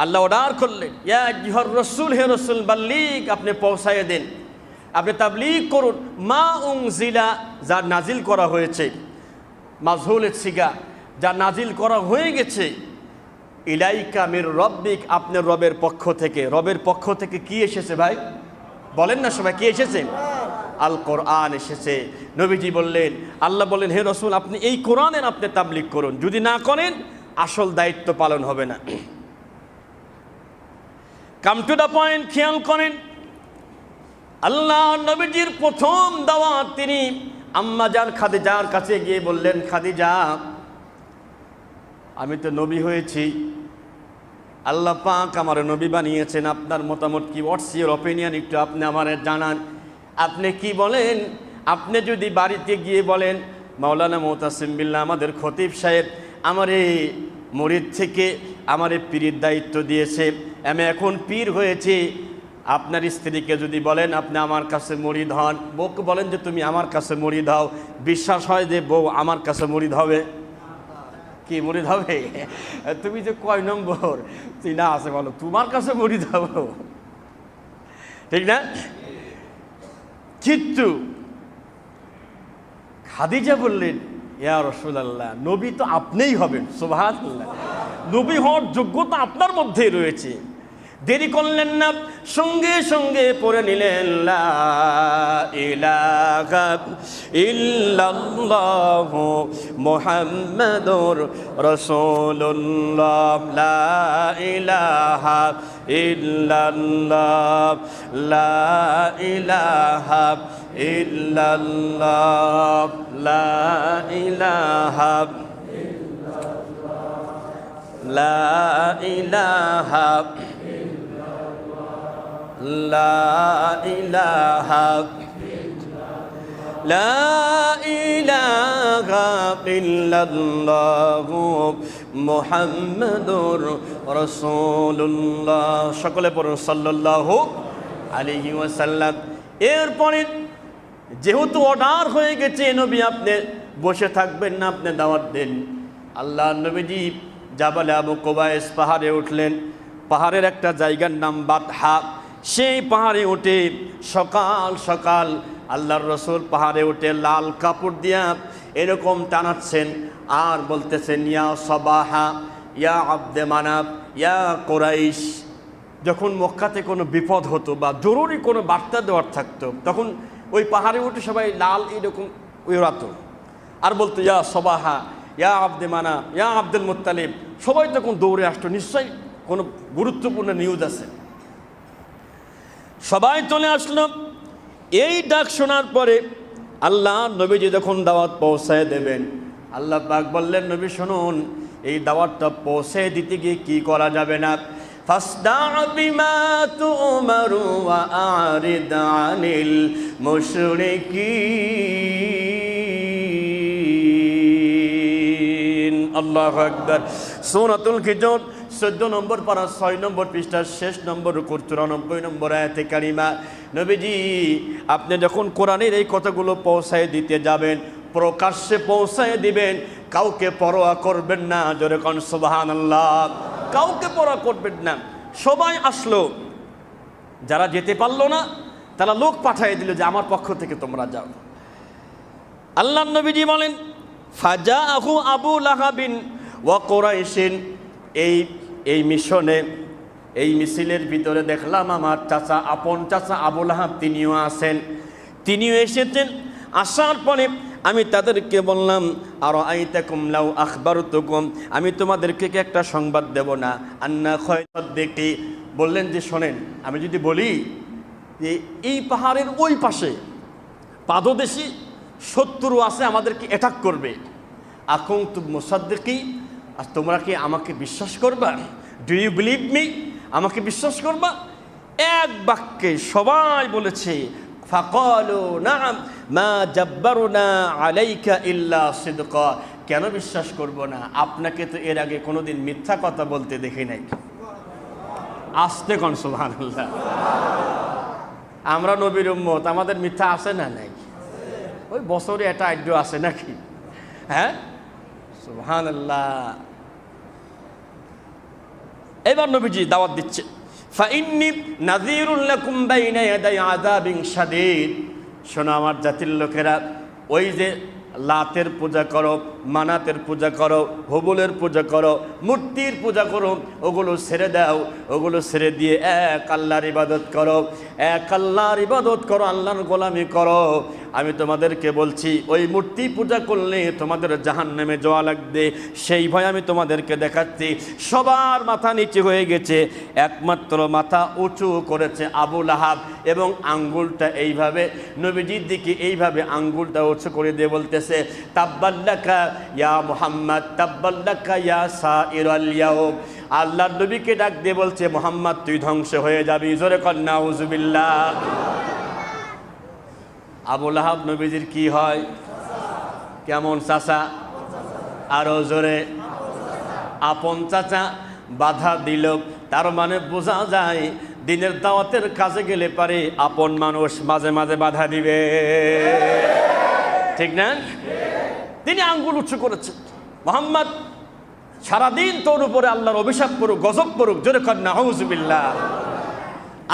আল্লাহ অর্ডার করলেন, ইয়া আইয়ুহার রাসূল, হে রাসূল, বাল্লিগ, আপনি পৌঁছায় দেন, আপনি তাবলীগ করুন, মা উনজিলা, যা নাজিল করা হয়েছে, মাজহুলের সিগা, যা নাজিল করা হয়ে গেছে, ইলাইকা মির রব্বিক, আপনার রবের পক্ষ থেকে। রবের পক্ষ থেকে কি এসেছে ভাই? বলেন না সবাই, কি এসেছে? আল কোরআন এসেছে। নবীজি বললেন, আল্লাহ বললেন, হে রাসূল, আপনি এই কোরআনের আপনি তাবলীগ করুন, যদি না করেন আসল দায়িত্ব পালন হবে না। কাম টু দ্য পয়েন্ট, খেয়াল করেন, আল্লাহ নবীজির প্রথম দাওয়াত তিনি আম্মা জান খাদিজার কাছে গিয়ে বললেন, খাদিজা, আমি তো নবী হয়েছি, আল্লাহ পাক আমার নবী বানিয়েছেন, আপনার মতামত কি? What's your opinion? একটু আপনি আমার জানান, আপনি কি বলেন? আপনি যদি বাড়িতে গিয়ে বলেন, মাওলানা মুতাসিম বিল্লাহ, আমাদের খতিব সাহেব আমার এই মুরিদ থেকে আমার এই পীরের দায়িত্ব দিয়েছে, আমি এখন পীর হয়েছি। আপনার স্ত্রীকে যদি বলেন আপনি আমার কাছে মুরিদ হন, বউকে বলেন যে তুমি আমার কাছে মুরিদ হও, বিশ্বাস হয় যে বউ আমার কাছে মুরিদ হবে? কি মুরিদ হবে? তুমি যে কয় নম্বর চিনা আছে বলো, তোমার কাছে মুরিদ হব, ঠিক না? কিন্তু খাদিজা বললেন, ইয়া রাসূলুল্লাহ, নবী তো আপনিই হবেন। সুবহানাল্লাহ, নবী হওয়ার যোগ্যতা আপনার মধ্যেই রয়েছে। দেরি করলেন না, সঙ্গে সঙ্গে পড়ে নিলেন, লা ইলাহা ইল্লাল্লাহু মুহাম্মাদুর রাসূলুল্লাহ, লা ইলাহা ইল্লাল্লাহ, লা ইলাহা ইল্লাল্লাহ, লা ইলাহা লা ইলাহা লা ইলাহা লা ইলাহা ইল্লাল্লাহু মুহাম্মাদুর রাসূলুল্লাহ। সকলে পড়ুন সাল্লাল্লাহু আলাইহি ওয়াসাল্লাম। এরপরে যেহেতু অর্ডার হয়ে গেছে, নবী আপনি বসে থাকবেন না, আপনি দাওয়াত দেন। আল্লাহ নবীজি জাবালে আবু কুবাইস পাহাড়ে উঠলেন। পাহাড়ের একটা জায়গার নাম বাতহা। সেই পাহাড়ে উঠে সকাল সকাল আল্লাহর রসুল পাহাড়ে উঠে লাল কাপড় দিয়া এরকম টানাচ্ছেন আর বলতেছেন, ইয়া সবাহা, ইয়া আব্দে মানাব, ইয়া কুরাইশ। যখন মক্কাতে কোনো বিপদ হতো বা জরুরি কোনো বার্তা দেওয়ার থাকতো, তখন ওই পাহাড়ে উঠে সবাই লাল এরকম উড়াতো আর বলতো, ইয়া সবাহা, ইয়া আব্দে মানাব, ইয়া আব্দুল মুত্তালিব। সবাই তখন দৌড়ে আসতো, নিশ্চয়ই কোনো গুরুত্বপূর্ণ নিউজ আছে। সবাই চলে আসলো। এই ডাক শোনার পরে আল্লাহ নবীজি যখন দাওয়াত পৌঁছায় দেবেন, আল্লাহ পাক বললেন, নবী শুনুন, এই দাওয়াতটা পৌঁছে দিতে গিয়ে কি করা যাবে না? ফাসদা' বিমা তু'মারু ওয়া আ'রিদ আনিল মুশরিকিন। আল্লাহু আকবার। সূরাতুল হিজর 14 নম্বর পারা 6 নম্বর পৃষ্ঠার শেষ নম্বর 94 নম্বর আয়াতে কারিমা। নবীজি আপনি যখন কোরআনের এই কথাগুলো পৌঁছায় দিতে যাবেন, প্রকাশ্যে পৌঁছায় দিবেন, কাউকে পরোয়া করবেন না। জোরে কোন সুবহানাল্লাহ। কাউকে পরোয়া করবেন না। সবাই আসলো, যারা যেতে পারলো না তারা লোক পাঠিয়ে দিল যে আমার পক্ষ থেকে তোমরা যাও। আল্লাহ নবীজি বলেন, ফাজাআহু আবু লাহাবিন ওয়া কুরাইশিন। এই মিশনে, এই মিছিলের ভিতরে দেখলাম আমার চাচা, আপন চাচা আবু লাহাব তিনিও আছেন। তিনিও এসেছেন। আসার পরে আমি তাদেরকে বললাম, আর আইতাকুম লাউ আখবারতুকুম, আমি তোমাদেরকে কি একটা সংবাদ দেব না? আন্না খয়সাদ্দিকি, বললেন যে শোনেন, আমি যদি বলি যে এই পাহাড়ের ওই পাশে পাদদেশে শত্রু আছে, আমাদেরকে অ্যাটাক করবে, আকুনতুম মুসাদ্দিকি, আর তোমরা কি আমাকে বিশ্বাস করবা? Do you believe me? আমাকে বিশ্বাস করবা? এক বাক্যে সবাই বলেছে ফাকালু নাম মা জাব্বারুনা আলাইকা ইল্লা সিদকা। কেন বিশ্বাস করব না? আপনাকে তো এর আগে কোনোদিন মিথ্যা কথা বলতে দেখি নাই। আস্তে কোন সুবহানাল্লাহ। আমরা নবীর উম্মত, আমাদের মিথ্যা আছে না নাই? ওই বছরে এটা আড্য আছে নাকি? হ্যাঁ, সুবহানাল্লাহ। এবার নবীজি দাওয়াত দিচ্ছে, ফাইন্নী নাযীরুল লাকুম বাইনা ইয়াদাই আযাবিন শাদীদ। শোনো আমার জাতির লোকেরা, ওই যে লাতের পূজা করো, মানাতের পূজা করো, হুবলের পূজা করো, মূর্তির পূজা করো, ওগুলো ছেড়ে দাও। ওগুলো ছেড়ে দিয়ে এক আল্লাহর ইবাদত করো, এক আল্লাহর ইবাদত করো, আল্লাহর গোলামি করো। আমি তোমাদেরকে বলছি, ওই মূর্তি পূজা করলে তোমাদের জাহান্নামে যাওয়া লাগবে, সেই ভয় আমি তোমাদেরকে দেখাচ্ছি। সবার মাথা নিচে হয়ে গেছে, একমাত্র মাথা উঁচু করেছে আবু লাহাব, এবং আঙ্গুলটা এইভাবে নবীজির দিকে এইভাবে আঙ্গুলটা উঁচু করে দিয়ে বলতেছে, তাব্বাল্লাকা ইয়া মুহাম্মদ, তাব্বাল্লাকা ইয়া সাইরাল ইয়াউম। আল্লাহর নবীকে ডাক দিয়ে বলছে, মুহাম্মদ তুই ধ্বংস হয়ে যাবি। জোরে কর নাউজুবিল্লাহ। আবু লাহাব নবীজির কি হয়? কেমন চাচা? আরো জোরে। আপন চাচা। বাধা দিল, তার মানে বোঝা যায় দিনের দাওয়াতের কাজে গেলে পারে আপন মানুষ মাঝে মাঝে বাধা দিবে, ঠিক না? তিনি আঙ্গুল উঁচু করেছেন, মুহাম্মদ সারাদিন তোর উপরে আল্লাহর অভিশাপ করুক, গজব করুক। জোরে কর নাউজুবিল্লাহ।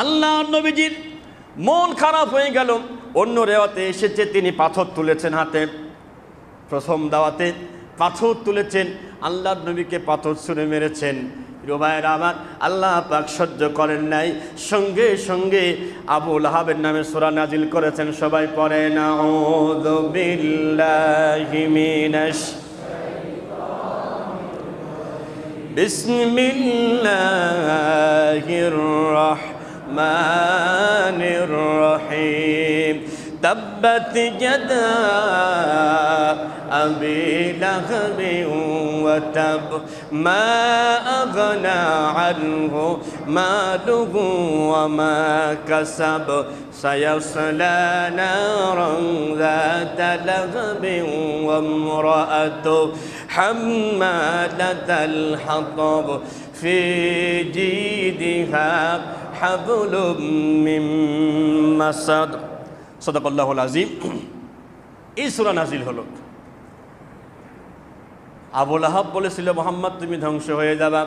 আল্লাহ নবীজির মন খারাপ হয়ে গেল। অন্য রেওয়াতে এসেছে তিনি পাথর তুলেছেন হাতে, প্রথম দাওয়াতে পাথর তুলেছেন, আল্লাহর নবীকে পাথর ছুঁড়ে মেরেছেন। রুবায়ের আমার, আল্লাহ পাক সহ্য করেন নাই, সঙ্গে সঙ্গে আবু লাহাবের নামে সূরা নাজিল করেছেন। সবাই পড়ে নাউযু বিল্লাহি মিনাশ বিসমিল্লাহির রাহমানির রহিম। تبت يدا أبي لهب وتب ما أغنى عنه ماله وما كسب سيصلى نارا ذات لهب وامرأته حمالة الحطب في جيدها حبل من مسد। সাদাকাল্লাহুল আযীম। এই সূরা নাজিল হলো। আবু লাহাব বলেছিল, মুহাম্মদ তুমি ধ্বংস হয়ে যাবা,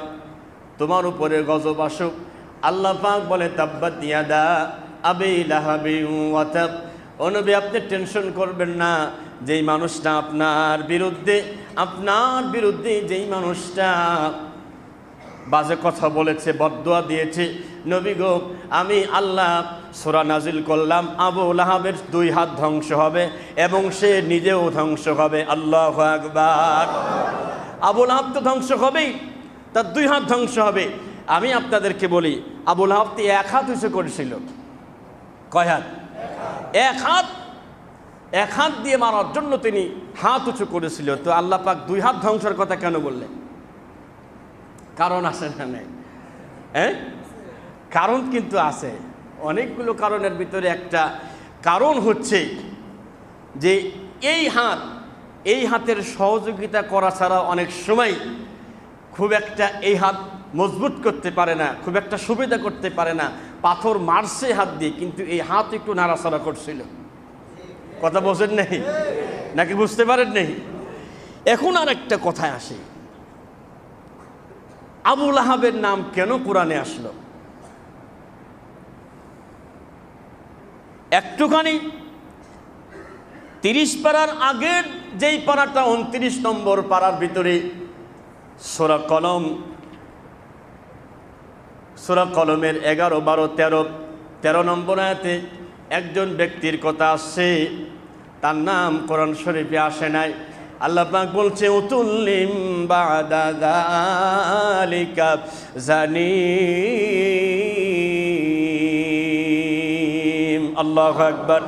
তোমার উপরে গজব আসুক। আল্লাহ পাক বলে, তাব্বাত ইয়াদা আবি লাহাবি ওয়া তাব। ও নবী, আপনি টেনশন করবেন না, যেই মানুষটা আপনার বিরুদ্ধে যেই মানুষটা বাজে কথা বলেছে, বদদুয়া দিয়েছে, নবী গো আমি আল্লাহ সূরা নাজিল করলাম, আবু লাহাবের 2 হাত ধ্বংস হবে এবং সে নিজেও ধ্বংস হবে। আল্লাহু আকবার। আবু লাহাব তো ধ্বংস হবেই, তার 2 হাত ধ্বংস হবে। আমি আপনাদেরকে বলি, আবু লাহাব তো 1 হাত উঁচু করেছিল। কয় হাত? 1 হাত। 1 হাত দিয়ে মারার জন্য তিনি হাত উঁচু করেছিল। তো আল্লাহ পাক 2 হাত ধ্বংসের কথা কেন বললেন? কারণ আছে না নেই? হ্যাঁ, কারণ কিন্তু আছে। অনেকগুলো কারণের ভিতরে একটা কারণ হচ্ছে যে এই হাতের সহযোগিতা করা ছাড়া অনেক সময় খুব একটা এই হাত মজবুত করতে পারে না, খুব একটা সুবিধা করতে পারে না। পাথর মারছে হাত দিয়ে, কিন্তু এই হাত একটু নাড়াচাড়া করছিল। কথা বোঝেন নেই নাকি? বুঝতে পারেন নেই? এখন আর একটা কথায় আসে, আবু লাহাবের নাম কেন কোরআনে আসলো? একটুখানি 30 পারার আগের যেই পারাটা 29 নম্বর পারার ভিতরে সূরা কলমের 11, 12, 13 নম্বর আয়াতে একজন ব্যক্তির কথা আসছে। তার নাম কোরআন শরীফে আসে নাই। আল্লাহ পাক বলছে উতুল্লিম বাদা যালিকা জানিম। আল্লাহু আকবার।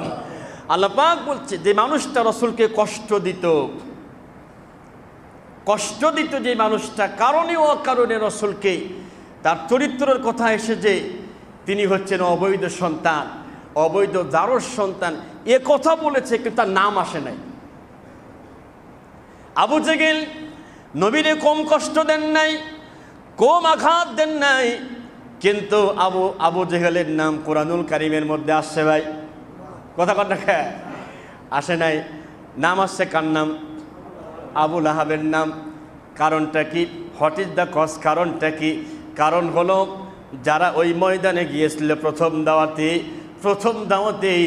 আল্লাহ পাক বলছে যে মানুষটা রাসূলকে কষ্ট দিত যে মানুষটা কারণে অকারণে রাসূলকে, তার চরিত্রের কথা এসে যে তিনি হচ্ছেন অবৈধ সন্তান, অবৈধ জারজ সন্তান, এ কথা বলেছে কিন্তু তার নাম আসে নাই। আবু জেহেল নবীরে কম কষ্ট দেন নাই, কম আঘাত দেন নাই, কিন্তু আবু জেহেলের নাম কোরআনুল কারীমের মধ্যে আসছে ভাই, কথা কথা আসে নাই। নাম আসছে কার নাম? আবু লাহাবের নাম। কারণটা কি? What is the cause? কারণটা কি? কারণ হলো যারা ওই ময়দানে গিয়েছিল প্রথম দাওয়াতেই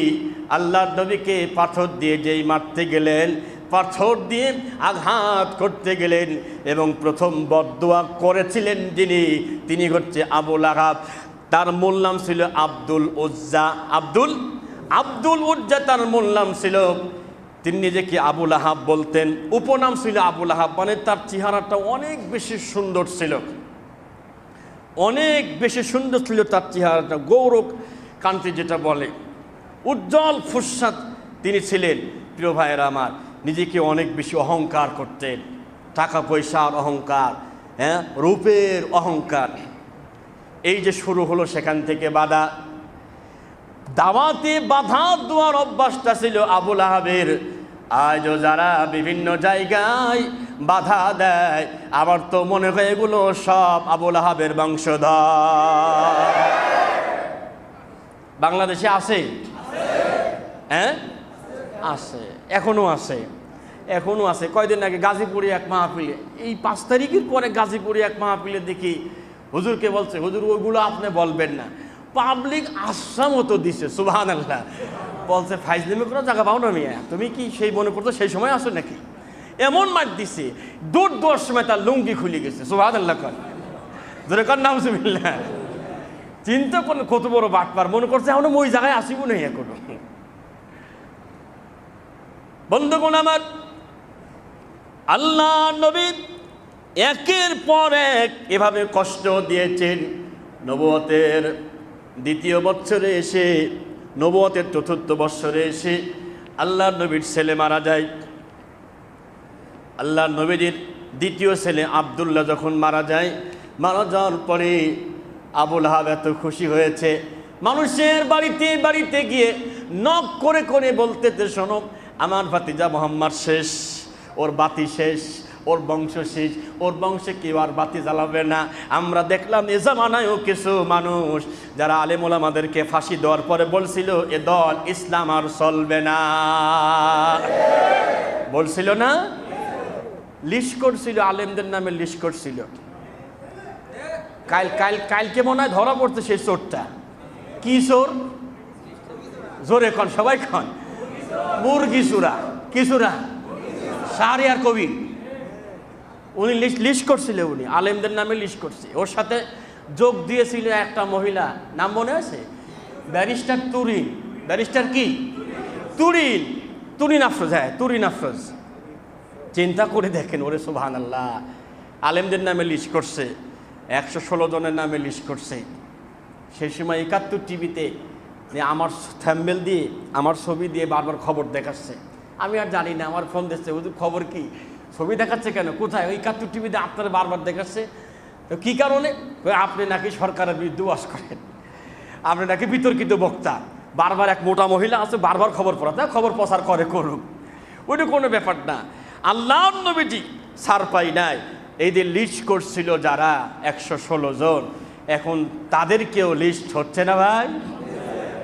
আল্লাহর নবীকে পাথর দিয়ে যেই মারতে গেলেন, পাথর দিয়ে আঘাত করতে গেলেন এবং প্রথম বদদুয়া করেছিলেন তিনি হচ্ছে আবু লাহাব। তার মূল নাম ছিল আব্দুল উজ্জা। আব্দুল উজ্জা তার মূল নাম ছিল। তিনি নিজেকে আবু লাহাব বলতেন, উপনাম ছিল আবু লাহাব, মানে তার চেহারাটা অনেক বেশি সুন্দর ছিল, অনেক বেশি সুন্দর ছিল তার চেহারাটা, গৌরব কান্তি যেটা বলে, উজ্জ্বল ফুসসাত তিনি ছিলেন। প্রিয় ভাইয়েরা আমার, নিজেকে অনেক বেশি অহংকার করতেন, টাকা পয়সার অহংকার, রূপের অহংকার। এই যে শুরু হলো সেখান থেকে বাধা, দাওয়াতে বাধা দেওয়ার অভ্যাসটা ছিল আবু লাহাবের। আজও যারা বিভিন্ন জায়গায় বাধা দেয়, আবার তো মনে হয় এগুলো সব আবু লাহাবের বংশধর। বাংলাদেশে আছে, আছে, এখনো আছে। কয়দিন আগে গাজীপুরে এক মাহফিলে, এই 5 তারিখের পরে গাজীপুরে এক মাহফিলে দেখি হুজুরকে বলছে, হুজুর ওইগুলো আপনি বলবেন না, পাবলিক আশা মতো দিছে। সুবহানাল্লাহ। বলছে ফাইজলামি করার জায়গা পাও না মিয়া, তুমি কি সেই মনে করতো সেই সময় আসো নাকি? এমন মার দিছে, দূর দূর সময় তার লুঙ্গি খুলে গেছে। সুবহানাল্লাহ কর, ধরে কর নাউজুবিল্লাহ। চিন্তা করলে কত বড় বাটপার, মনে করছে এখন ওই জায়গায় আসিব না এখনো। বন্ধুগণ আমার, আল্লাহ নবী একের পর এক এভাবে কষ্ট দিয়েছেন। নবুয়তের 2য় বৎসরে এসে, নবুয়তের 4র্থ বৎসরে এসে আল্লাহ নবীর ছেলে মারা যায়। আল্লাহ নবীর 2য় ছেলে আব্দুল্লাহ যখন মারা যাওয়ার পরে আবু লাহাব এত খুশি হয়েছে, মানুষের বাড়িতে গিয়ে নক করে করে বলতেছে, শোনো আমার ভাতিজা মুহাম্মদ শেষ, ওর বাতি শেষ, ওর বংশ শেষ, ওর বংশে কেউ আর বাতি জ্বালাবে না। আমরা দেখলাম এ জামানায়ও কিছু মানুষ যারা আলেম ওলামাদেরকে ফাঁসি দেওয়ার পরে বলছিল এ দল ইসলাম আর চলবে না, বলছিল না, লিস্ট করছিল, আলেমদের নামে লিস্ট করছিল। কালকে মনে হয় ধরা পড়ছে সেই চোরটা। কি চোর? জোরে কন, সবাই কন। মুরগি চোরা, কি চোরা? শাহরিয়ার কবির। উনি লিস্ট করছিল, উনি আলেমদের নামে লিস্ট করছে। ওর সাথে যোগ দিয়েছিল একটা মহিলা, নাম মনে আছে? ব্যারিস্টার তুরিন। ব্যারিস্টার কি? তুরিন আফরোজ। হ্যাঁ, তুরিন আফরোজ। চিন্তা করে দেখেন, ওরে সুবহানাল্লাহ, আলেমদের নামে লিস্ট করছে, 116 জনের নামে লিস্ট করছে। সেই সময় 71 টিভিতে আমার থ্যাম্বেল দিয়ে, আমার ছবি দিয়ে বারবার খবর দেখাচ্ছে। আমি আর জানি না, আমার ফোন দিচ্ছে, হুজুর খবর কি, ছবি দেখাচ্ছে কেন, কোথায়? ওই 71 টিভিতে আপনারা বারবার দেখাচ্ছে। তো কী কারণে? আপনি নাকি সরকারের বিরুদ্ধে ওয়াজ করেন, আপনি নাকি বিতর্কিত বক্তা। বারবার এক মোটা মহিলা আছে, বারবার খবর পড়াতে, খবর প্রচার করুক, ওইটা কোনো ব্যাপার না। আল্লাহর নবীজি ছাড় পাই নাই। এই যে লিস্ট করছিল যারা 116 জন, এখন তাদেরকেও লিস্ট হচ্ছে না ভাই,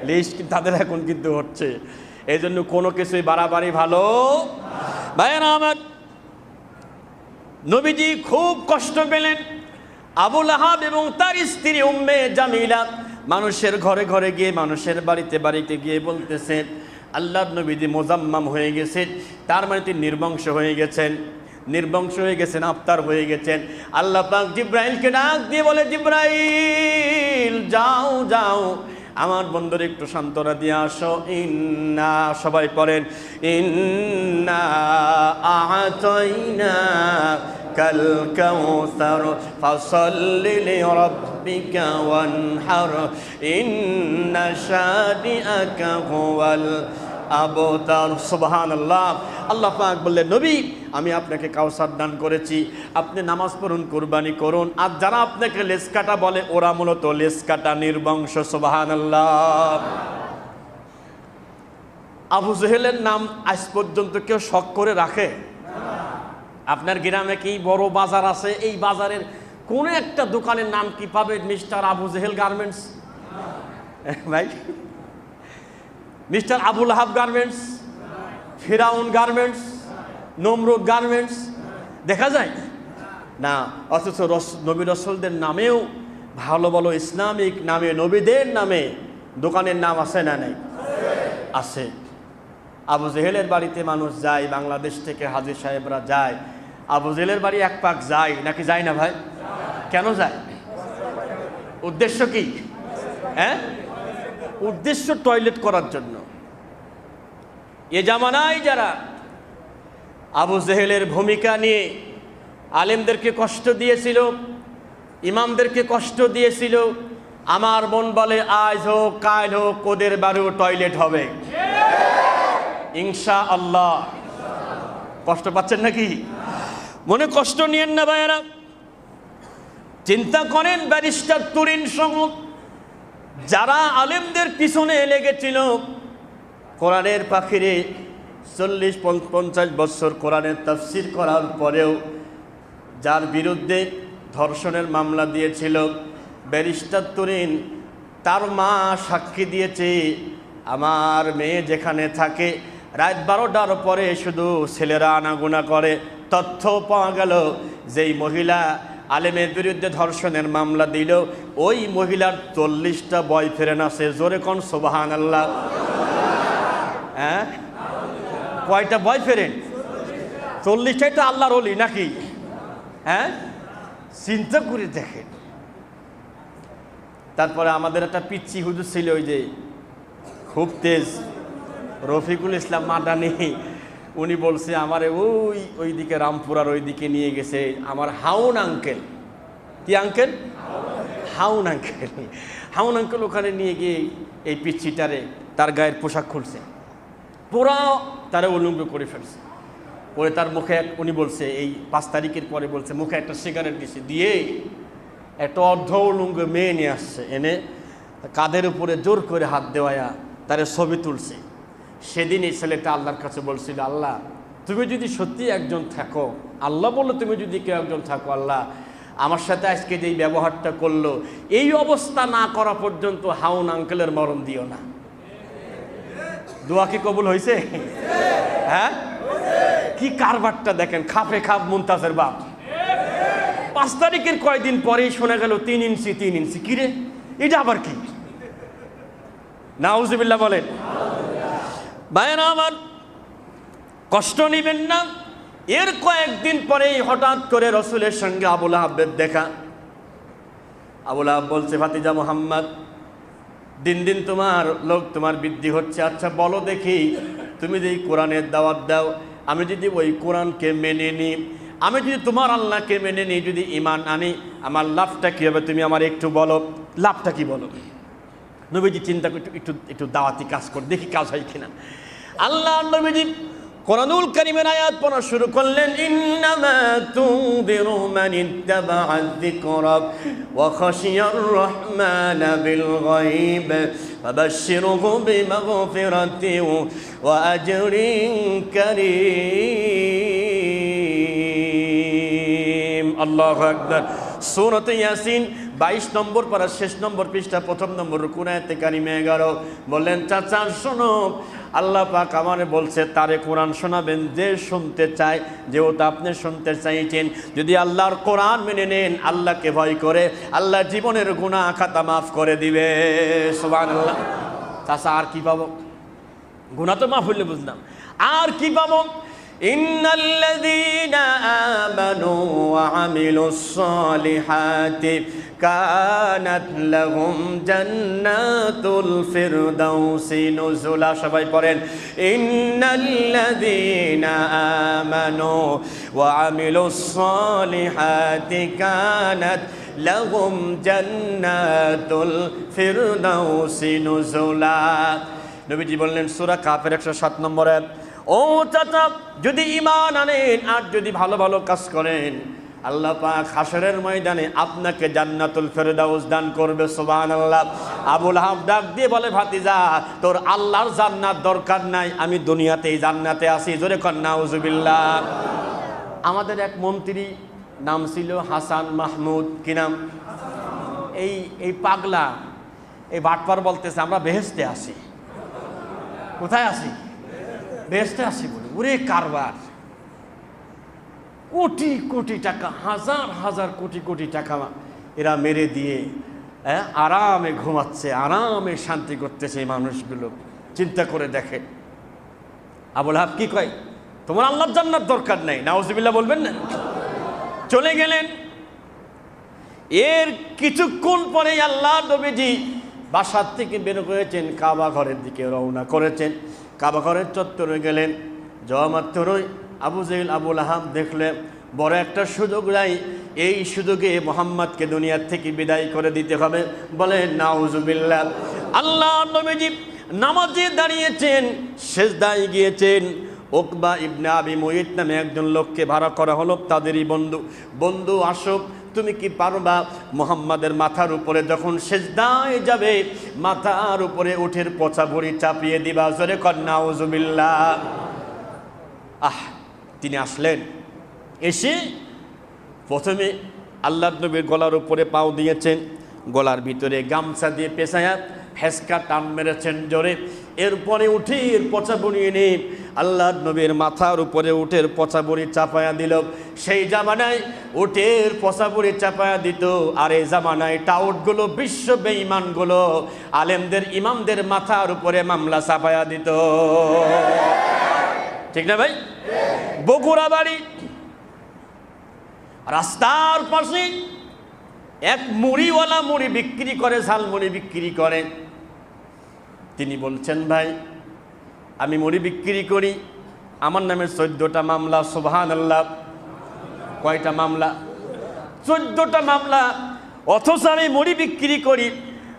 লিস্ট তাদের এখন কিন্তু হচ্ছে। এই জন্য কোনো কিছুই বাড়াবাড়ি ভালো ভাইয়েরা আমার। নবীজি খুব কষ্ট পেলেন। আবু লাহাব এবং তার স্ত্রী উম্মে জামিলা মানুষের ঘরে ঘরে গিয়ে, মানুষের বাড়িতে গিয়ে বলতেছেন আল্লাহর নবীজি মোজাম্মাম হয়ে গেছেন, তার মানে তিনি নির্বংশ হয়ে গেছেন, আফতার হয়ে গেছেন। আল্লাহ পাক জিব্রাইলকে ডাক দিয়ে বলে, জিব্রাইল যাও আমার বন্ধুর একটু সান্ত্বনা দিয়ে আসো। ইন্না, সবাই পড়েন, ইন্না আ'তাইনা কাল কাউসার ফাসাল্লি লিরাব্বিকা ওয়ানহার ইন্না শানিআকা হুয়াল আবতার। সুবহানাল্লাহ। আল্লাহ পাক বললেন, নবী আমি আপনাকে কাউসার দান করেছি, আপনি নামাজ পড়ুন, কুরবানি করুন। আর যারা আপনাকে লেজ কাটা বলে ওরা মূলত লেজ কাটা নির্বংশ। সুবহানাল্লাহ। আবু জেহেলের নাম আজ পর্যন্ত কেউ শখ করে রাখে? আপনার গ্রামে কি বড় বাজার আছে, এই বাজারের কোন একটা দোকানের নাম কি পাবে মিস্টার আবু জেহেল গার্মেন্টস? ভাই, মিস্টার আবুল আহাব গার্মেন্টস, ফিরাউন গার্মেন্টস, নমরুদ গার্মেন্টস দেখা যায় না। অথচ নবী রাসূলদের নামেও ভালো ভালো ইসলামিক নামে, নবীদের নামে দোকানের নাম আছে না নাই? আছে। আবু জেহেলের বাড়িতে মানুষ যায়, বাংলাদেশ থেকে হাজী সাহেবরা যায়। আবু জেহেলের বাড়ি এক পাক যায় নাকি যায় না ভাই? কেন যায়? উদ্দেশ্য কি? হ্যাঁ, উদ্দেশ্য টয়লেট করার জন্য। এ জামানায় যারা আবু জেহেলের ভূমিকা নিয়ে আলেমদেরকে কষ্ট দিয়েছিল, ইমামদেরকে কষ্ট দিয়েছিল, আমার মন বলে আজ হোক কাল হোক ওদের বাড়িও টয়লেট হবে ইনশাআল্লাহ। কষ্ট পাচ্ছেন নাকি? মনে কষ্ট নিয়েন না ভাইয়েরা। চিন্তা করেন ব্যারিস্টার তুরিন সহ যারা আলেমদের পিছনে লেগেছিল, কোরআনের পাখিরে 40-50 বছর কোরআনের তাফসীর করার পরেও যার বিরুদ্ধে ধর্ষণের মামলা দিয়েছিল ব্যারিস্টার তুরিন, তার মা সাক্ষী দিয়েছে, আমার মেয়ে যেখানে থাকে রাত 12টার পরে শুধু ছেলেরা আনাগোনা করে। তথ্য পাওয়া গেল যেই মহিলা আলেমের বিরুদ্ধে ধর্ষণের মামলা দিল ওই মহিলার 40টা বয়ফ্রেন্ড আছে। জোরে কোন সুবহানাল্লাহ। হ্যাঁ, কয়টা বয়ফ্রেন্ড? 40টাই তো আল্লাহর ওলি নাকি? হ্যাঁ, চিন্তা করে দেখেন। তারপরে আমাদের একটা পিচ্চি হুজুর ছিল, ওই যে খুব তেজ, রফিকুল ইসলাম মাদানি, উনি বলছে আমারে ওই দিকে রামপুরার ওই দিকে নিয়ে গেছে আমার হাউন আঙ্কেল। কি আঙ্কেল? হাউন আঙ্কেল। হাউন আঙ্কেল ওখানে নিয়ে গিয়ে এই পিচ্ছিটারে তার গায়ের পোশাক খুলছে, পুরা তারা উলঙ্গ করে ফেলছে। পরে তার মুখে উনি বলছে এই 5 তারিখের পরে বলছে মুখে একটা সিগারেট দিছে, দিয়ে একটা অর্ধ উলঙ্গ মেয়ে নিয়ে আসছে, এনে কাঁধের উপরে জোর করে হাত দেওয়া তারে ছবি তুলছে। সেদিন এই ছেলেটা আল্লাহর কাছে বলছিল, আল্লাহ তুমি যদি সত্যি একজন থাকো, আল্লাহ বললো তুমি যদি কেউ একজন থাকো, আল্লাহ আমার সাথে আজকে যেই ব্যবহারটা করলো এই অবস্থা না করা পর্যন্ত হাউন আঙ্কেলের মরণ দিও না। দোয়া কি কবুল হয়েছে? হ্যাঁ, কি কারবারটা দেখেন, খাপে খাপ মুনতাজের বাপ। 5 তারিখের কয়েকদিন পরেই শোনা গেল 3 ইঞ্চি। কিরে, এটা আবার কি? নাউজুবিল্লাহ বলেন। ভাইয়েরা আমার, কষ্ট নিবেন না। এর কয়েকদিন পরেই হঠাৎ করে রসুলের সঙ্গে আবুল আহাবের দেখা। আবুল আহাব বলছে, ভাতিজা মুহাম্মদ, দিন দিন তোমার বৃদ্ধি হচ্ছে। আচ্ছা বলো দেখি, তুমি যদি কোরআনের দাওয়াত দাও, আমি যদি ওই কোরআনকে মেনে নিই, আমি যদি তোমার আল্লাহকে মেনে নিই, যদি ঈমান আনি, আমার লাভটা কী হবে তুমি আমার একটু বলো, লাভটা কি বলো। নবীজি চিন্তা করে একটু দাওয়াতি কাজ করে দেখি কাজ হয় কিনা। আল্লাহ নবীজি কোরআনুল কারীমের আয়াত পড়া শুরু করলেন, ইন্নামা তুনদিরু মান ইত্তাবা'a যিকরা ওয়া খাশিয়ার রাহমানা বিল গায়ব ফাবাশশিরহু বিমাগফিরাতিন ওয়া আজরিন কারীম। আল্লাহু আকবার। সূরা ইয়াসিন 22 নম্বর পারা শেষ নম্বর পৃষ্ঠা 1 নম্বর রুকু আয়াতে কারিমে 11 বললেন, চাচা শোনো, আল্লাহ পাক আমারে বলছে তারে কোরআন শোনাবেন যে শুনতে চায়, যেহেতু আপনি শুনতে চাইছেন। যদি আল্লাহর কোরআন মেনে নেন, আল্লাহকে ভয় করে, আল্লাহ জীবনের গুনাহ খাতা মাফ করে দিবে। সুবহানাল্লাহ। চাচা আর কি পাবো? গুনাহ তো মাফ হইলে বুঝলাম, আর কি পাবো? ইন্নাল্লাযীনা আমানু ওয়া আমিলুস সালিহাতি কানাত লাহুম জান্নাতুল ফিরদাউসি নুজুলা। সবাই পড়েন, ইন্নাল্লাযীনা আমানু ওয়া আমিলুস সালিহাতি কানাত লাহুম জান্নাতুল ফিরদাউসি নুজুলা। নবীজি বললেন সূরা কাফের 107 নম্বর আয়াত, ও চাচা যদি ঈমান আনেন আর যদি ভালো ভালো কাজ করেন, আল্লাহ পাক হাশরের ময়দানে আপনাকে জান্নাতুল ফেরদাউস দান করবে। সুবহানাল্লাহ। আবুল আহাব ডাক দিয়ে বলে, ভাতিজা তোর আল্লাহর জান্নাত দরকার নাই, আমি দুনিয়াতেই জান্নাতে আছি। জোরে কর নাউজুবিল্লাহ। আমাদের এক মন্ত্রী নাম ছিল হাসান মাহমুদ। কি নাম? এই পাগলা, এই বাটপার বলতেছে আমরা বেহেশতে আসি। কোথায় আসি? বেহেশতে আসি বলে। ওরে কারবার, কোটি কোটি টাকা, হাজার হাজার কোটি কোটি টাকা এরা মেরে দিয়ে আরামে ঘুমাচ্ছে, আরামে শান্তি করতেছে এই মানুষগুলো। চিন্তা করে দেখে। আবুল আহাব কি কয়, তোমার আল্লাহর জান্নাত দরকার নাই। নাউজুবিল্লাহ বলবেন না? চলে গেলেন। এর কিছুক্ষণ পরে আল্লাহ নবীজি বাসার থেকে বের হয়েছেন, কাবা ঘরের দিকে রওনা করেছেন। কাবা ঘরের চত্বরে গেলেন। যাওয়া মাত্রই আবু জেহেল আবুল আহাব দেখলে বড় একটা সুযোগ নাই, এই সুযোগে মুহাম্মদকে দুনিয়ার থেকে বিদায় করে দিতে হবে। বলেন নাউজুবিল্লাহ। আল্লাহ নবীজি নামাজে দাঁড়িয়েছেন, সেজদায় গিয়েছেন। উকবা ইবনে আবি মুইত নামে একজন লোককে ভাড়া করা হলো, তাদেরই বন্ধু আসো, তুমি কি পারবা মুহাম্মাদের মাথার উপরে যখন সেজদায় যাবে মাথার উপরে উঠের পচা ভরি চাপিয়ে দিবা? জোরে কর নাউজুবিল্লাহ। তিনি আসলেন। এসে প্রথমে আল্লাহ নবীর গলার উপরে পাও দিয়েছেন, গলার ভিতরে গামছা দিয়ে পেঁচায়া হেসকা টান মেরেছেন জোরে। এরপরে উঠের পচা বড়ি এনে আল্লাহ নবীর মাথার উপরে উঠের পচা বড়ি চাপায়া দিল। সেই জামানায় উঠের পচা বড়ি চাপায়া দিত, আর এই জামানায় টাউটগুলো, বিশ্ব বেঈমানগুলো আলেমদের ইমামদের মাথার উপরে মামলা চাপায়া দিত। ঠিক না ভাই? বগুড়া বাড়ি, রাস্তার পাশে এক মুড়িওয়ালা মুড়ি বিক্রি করে, ঝালমুড়ি বিক্রি করে। তিনি বলছেন, ভাই আমি মুড়ি বিক্রি করি, আমার নামে 14টা মামলা। সুবহানাল্লাহ। কয়টা মামলা? 14টা মামলা। অথচ আমি মুড়ি বিক্রি করি।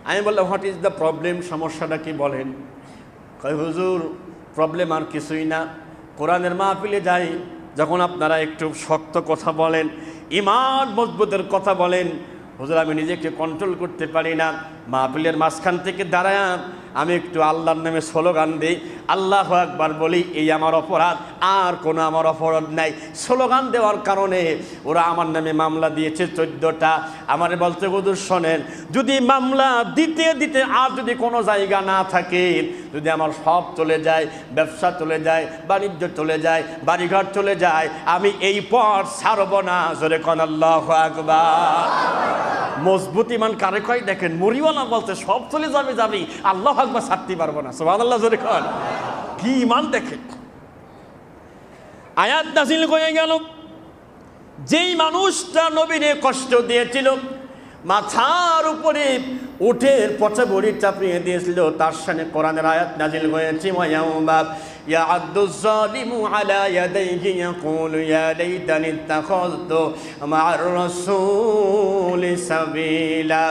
আমি বললাম, হোয়াট ইজ দ্য প্রবলেম? সমস্যাটা কি বলেন? কয়, হুজুর প্রবলেম আর কিছুই না, কোরআনের মাহফিলে যাই, যখন আপনারা একটু শক্ত কথা বলেন, ঈমান মজবুতের কথা বলেন, হুজুর আমি নিজেকে কন্ট্রোল করতে পারি না। মাহফিলের মাঝখান থেকে দাঁড়ায় আমি একটু আল্লাহর নামে স্লোগান দিই, আল্লাহু আকবার বলি, এই আমার অপরাধ, আর কোনো আমার অপরাধ নাই। স্লোগান দেওয়ার কারণে ওরা আমার নামে মামলা দিয়েছে 14টা। আমারে বলতে, হুজুর শোনেন, যদি মামলা দিতে দিতে আর যদি কোনো জায়গা না থাকে, যদি আমার সব চলে যায়, ব্যবসা চলে যায়, বাণিজ্য চলে যায়, বাড়িঘর চলে যায়, আমি এই পথ ছাড়ব না। জোরে কোন আল্লাহু আকবার। মজবুত ইমান কারে কয় দেখেন, মুড়িওয়ালা বলতে সব চলে যাবে, আল্লাহু আকবার ছাড়তে পারবো না। সুবহানাল্লাহ। জোরে কোন, কি ইমান দেখেন। আয়াত নাযিল হয়ে গেল, যেই মানুষটা নবীরে কষ্ট দিয়েছিল, মাথার উপরে উঠের পচা বড়ি চাপিয়ে দিয়েছিল, তার সামনে কোরআনের আয়াত নাযিল হয়েছে, ওয়ায়াউমা ইয়া'আদ্দু যালিমু আলা ইয়াদাইহি ইয়াকুলু ইয়া লাইতানি ইত্তাখাযতু মা'আর রাসূলি সাবিলা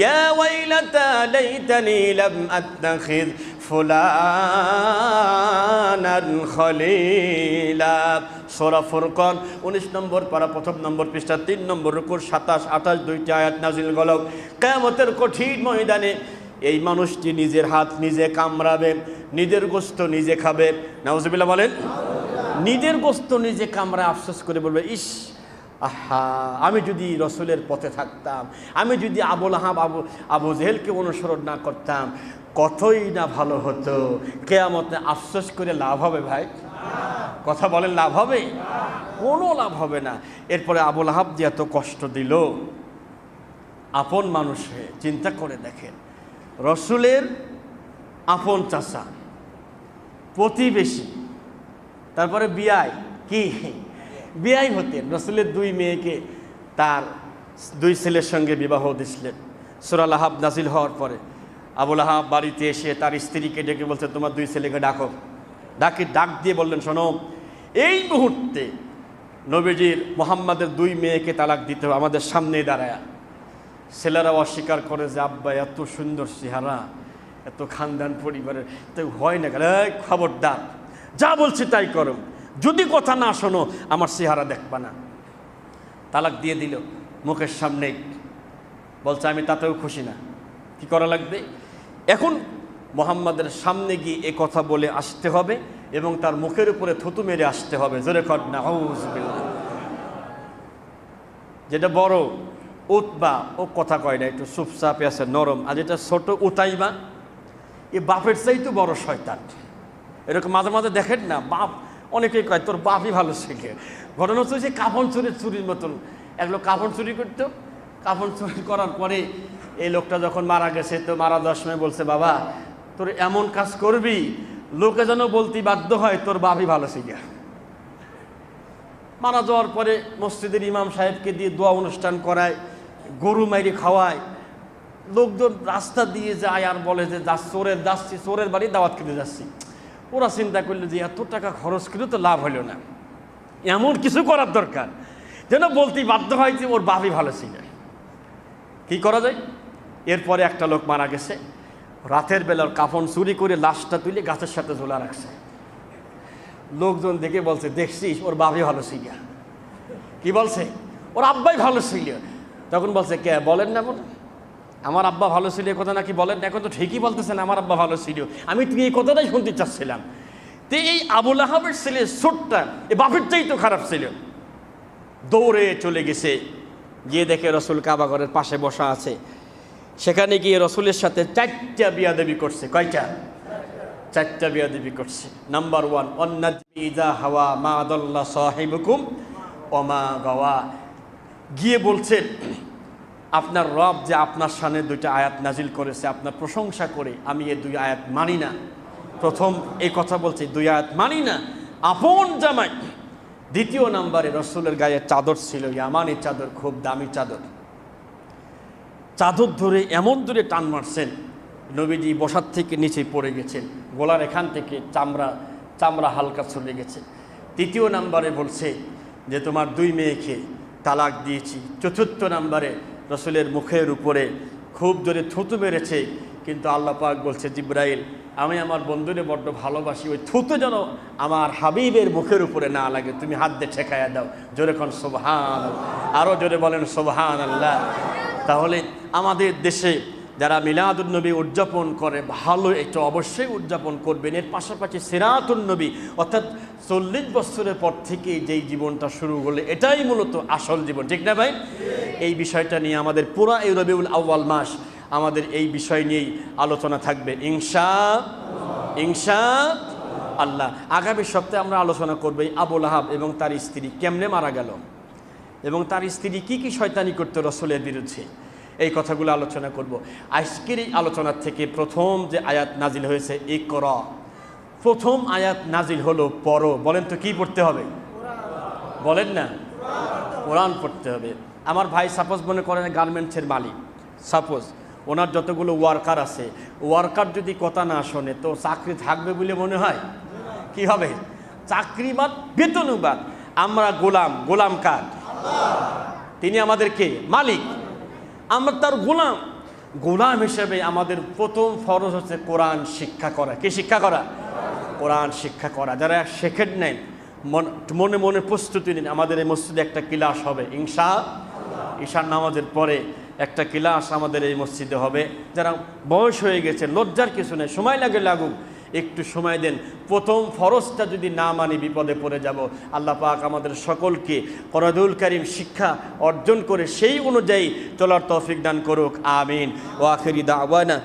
ইয়া ওয়াইলাতা লাইতানি লাম আত্তাখিয ফুলানান খলিলা। সূরা ফুরকান 19 নম্বর পারা, 1 নম্বর পৃষ্ঠা, 3 নম্বর রুকুর 27, 28 দুইটা আয়াত নাযিল হলো। কিয়ামতের কঠিন ময়দানে এই মানুষটি নিজের হাত নিজে কামড়াবে, নিজের গোশত নিজে খাবে। নাউজুবিল্লাহ বলেন। নিজের গোশত নিজে কামড়া আফসোস করে বলবে, ইস আহা, আমি যদি রসুলের পথে থাকতাম, আমি যদি আবুল আহাব আবু জেহেলকে অনুসরণ না করতাম, কতই না ভালো হতো। কিয়ামতে আফসোস করে লাভ হবে ভাই? কথা বলেন, লাভ হবে? কোনো লাভ হবে না। এরপরে আবুল আহাব যে এত কষ্ট দিল, আপন মানুষ হয়ে চিন্তা করে দেখেন, রসুলের আপন চাচা, প্রতিবেশী, তারপরে বিয়াই, কি বিয়াই হতেন, রসুলের 2 মেয়েকে তার দুই ছেলের সঙ্গে বিবাহ দিছিলেন। সূরা লাহাব নাজিল হওয়ার পরে আবু লাহাব বাড়িতে এসে তার স্ত্রীকে ডেকে বলছে, তোমার দুই ছেলেকে ডাকো। ডাক দিয়ে বললেন, শোনো, এই মুহূর্তে নবীজির মুহাম্মাদের দুই মেয়েকে তালাক দিতে হবে আমাদের সামনেই দাঁড়ায়। ছেলেরা অস্বীকার করে যে আব্বা এত সুন্দর চেহারা, এত খানদান পরিবারের, তো হয় না কেন? খবরদার, যা বলছি তাই করো, যদি কথা না শোনো আমার চেহারা দেখবা না। তালাক দিয়ে দিল মুখের সামনে। বলছে আমি তাতেও খুশি না, কি করা লাগবে? এখন মুহাম্মাদের সামনে গিয়ে এ কথা বলে আসতে হবে এবং তার মুখের উপরে থুতু মেরে আসতে হবে। জোরে কর নাউযুবিল্লাহ। যেটা বড় উতবা, ও কথা কয় না, একটু চুপচাপে আছে, নরম। আর যেটা ছোট উতাইবা, এ বাপের চাইতে বড় শয়তান। এরকম মাঝে মাঝে দেখেন না, বাপ অনেকেই কয় তোর বাপই ভালো শেখে। ঘটনা হচ্ছে যে কাফন চুরির মতন এক লোক কাফন চুরি করতো। কাফন চুরি করার পরে এই লোকটা যখন মারা গেছে, তো মারা যাওয়ার সময় বলছে, বাবা তোর এমন কাজ করবি লোকে যেন বলতে বাধ্য হয় তোর বাপই ভালো শেখে। মারা যাওয়ার পরে মসজিদের ইমাম সাহেবকে দিয়ে দোয়া অনুষ্ঠান করায়, গরু মাইরে খাওয়ায়। লোকজন রাস্তা দিয়ে যায় আর বলে যে যাচ্ছি চোরের বাড়ি দাওয়াত খেতে যাচ্ছি। ওরা চিন্তা করলো যে এত টাকা খরচ করে তো লাভ হলো না, এমন কিছু করার দরকার যেন বলতে বাধ্য হয় যে ওর বাপই ভালো ছিল। কি করা যায়? এরপরে একটা লোক মারা গেছে, রাতের বেলার কাফন চুরি করে লাশটা তুলে গাছের সাথে ঝোলা রাখছে। লোকজন দেখে বলছে, দেখছিস ওর বাপই ভালো ছিল। কি বলছে? ওর আব্বাই ভালো ছিল। তখন বলছে, কে বলেন না? বলেন আমার আব্বা ভালো ছিল এ কথা নাকি বলেন? এখন তো ঠিকই বলতেছেন আমার আব্বা ভালো ছিল। আমি তুমি এই কথাটাই শুনতে চাচ্ছিলাম। তো এই আবু লাহাবের ছেলে ছোটটা, এ বাপের চাই তো খারাপ ছিল। দৌড়ে চলে গেছে, গিয়ে দেখে রসুল কাবা ঘরের পাশে বসা আছে। সেখানে গিয়ে রসুলের সাথে 4টা বিয়াদবি করছে। কয়টা? 4টা বিয়াদবি করছে। নাম্বার 1, অন্নাজমি ইযা হাওয়া মা দাল্লা সাহিবুকুম ওয়া মা গাওয়া। গিয়ে বলছেন, আপনার রব যে আপনার সামনে 2টা আয়াত নাজিল করেছে, আপনার প্রশংসা করে আমি এই 2 আয়াত মানি না। প্রথম এই কথা বলছে, 2 আয়াত মানি না, আপন জামাই। দ্বিতীয় নাম্বারে রসুলের গায়ে চাদর ছিল, ইয়ামানি চাদর, খুব দামি চাদর। চাদর ধরে এমন দূরে টান মারছেন, নবীজি বসার থেকে নিচে পড়ে গেছেন, গলার এখান থেকে চামড়া হালকা চলে গেছে। তৃতীয় নাম্বারে বলছে যে তোমার 2 মেয়েকে তালাক দিয়েছি। চতুর্থ নাম্বারে রসুলের মুখের উপরে খুব জোরে থুতু মেরেছে। কিন্তু আল্লাহ পাক বলছে, জিব্রাইল আমি আমার বন্ধুরে বড্ড ভালোবাসি, ওই থুতু যেন আমার হাবিবের মুখের উপরে না লাগে, তুমি হাত দিয়ে ঠেকাইয়া দাও। জোরে কোন সুবহানাল্লাহ, আরও জোরে বলেন সুবহানাল্লাহ। তাহলে আমাদের দেশে যারা মিলাদুন নবী উদযাপন করে, ভালো এটা অবশ্যই উদযাপন করবেন। এর পাশাপাশি সিরাতুন নবী, অর্থাৎ 40 বছরের পর থেকে যেই জীবনটা শুরু হলে এটাই মূলত আসল জীবন, ঠিক না ভাই? এই বিষয়টা নিয়ে আমাদের পুরা এই রবিউল আউয়াল মাস আমাদের এই বিষয় নিয়েই আলোচনা থাকবে ইনশাআল্লাহ। আগামী সপ্তাহে আমরা আলোচনা করব আবু লাহাব এবং তার স্ত্রী কেমনে মারা গেল এবং তার স্ত্রী কি কি শয়তানি করতে রসুলের বিরুদ্ধে, এই কথাগুলো আলোচনা করব। আজকের এই আলোচনার থেকে প্রথম যে আয়াত নাজিল হয়েছে ইকরা, প্রথম আয়াত নাজিল হলো পড়ো। বলেন তো কি পড়তে হবে? বলেন না, কোরআন পড়তে হবে। আমার ভাই সাপোজ মনে করেন গার্মেন্টসের মালিক, সাপোজ ওনার যতগুলো ওয়ার্কার আছে, ওয়ার্কার যদি কথা না শোনে তো চাকরি থাকবে বলে মনে হয়? কি হবে? চাকরি বাদ, বেতনও বাদ। আমরা গোলাম কার? তিনি আমাদেরকে মালিক, আমরা তার গোলাম হিসেবে আমাদের প্রথম ফরজ হচ্ছে কোরআন শিক্ষা করা। কি শিক্ষা করা? কোরআন শিক্ষা করা। যারা শেখেন নেন, মনে মনে প্রস্তুতি নিন। আমাদের এই মসজিদে একটা ক্লাস হবে ইনশাআল্লাহ, ঈশার নামাজের পরে একটা ক্লাস আমাদের এই মসজিদে হবে। যারা বয়স হয়ে গেছে, লজ্জার কিছু নেই, সময় লাগুক, একটু সময় দেন। প্রথম ফরজটা যদি না মানি বিপদে পড়ে যাব। আল্লাহ পাক আমাদের সকলকে কোরআনুল কারীম শিক্ষা অর্জন করে সেই অনুযায়ী চলার তৌফিক দান করুক। আমিন। ওয়া আখিরি দাওয়ানা।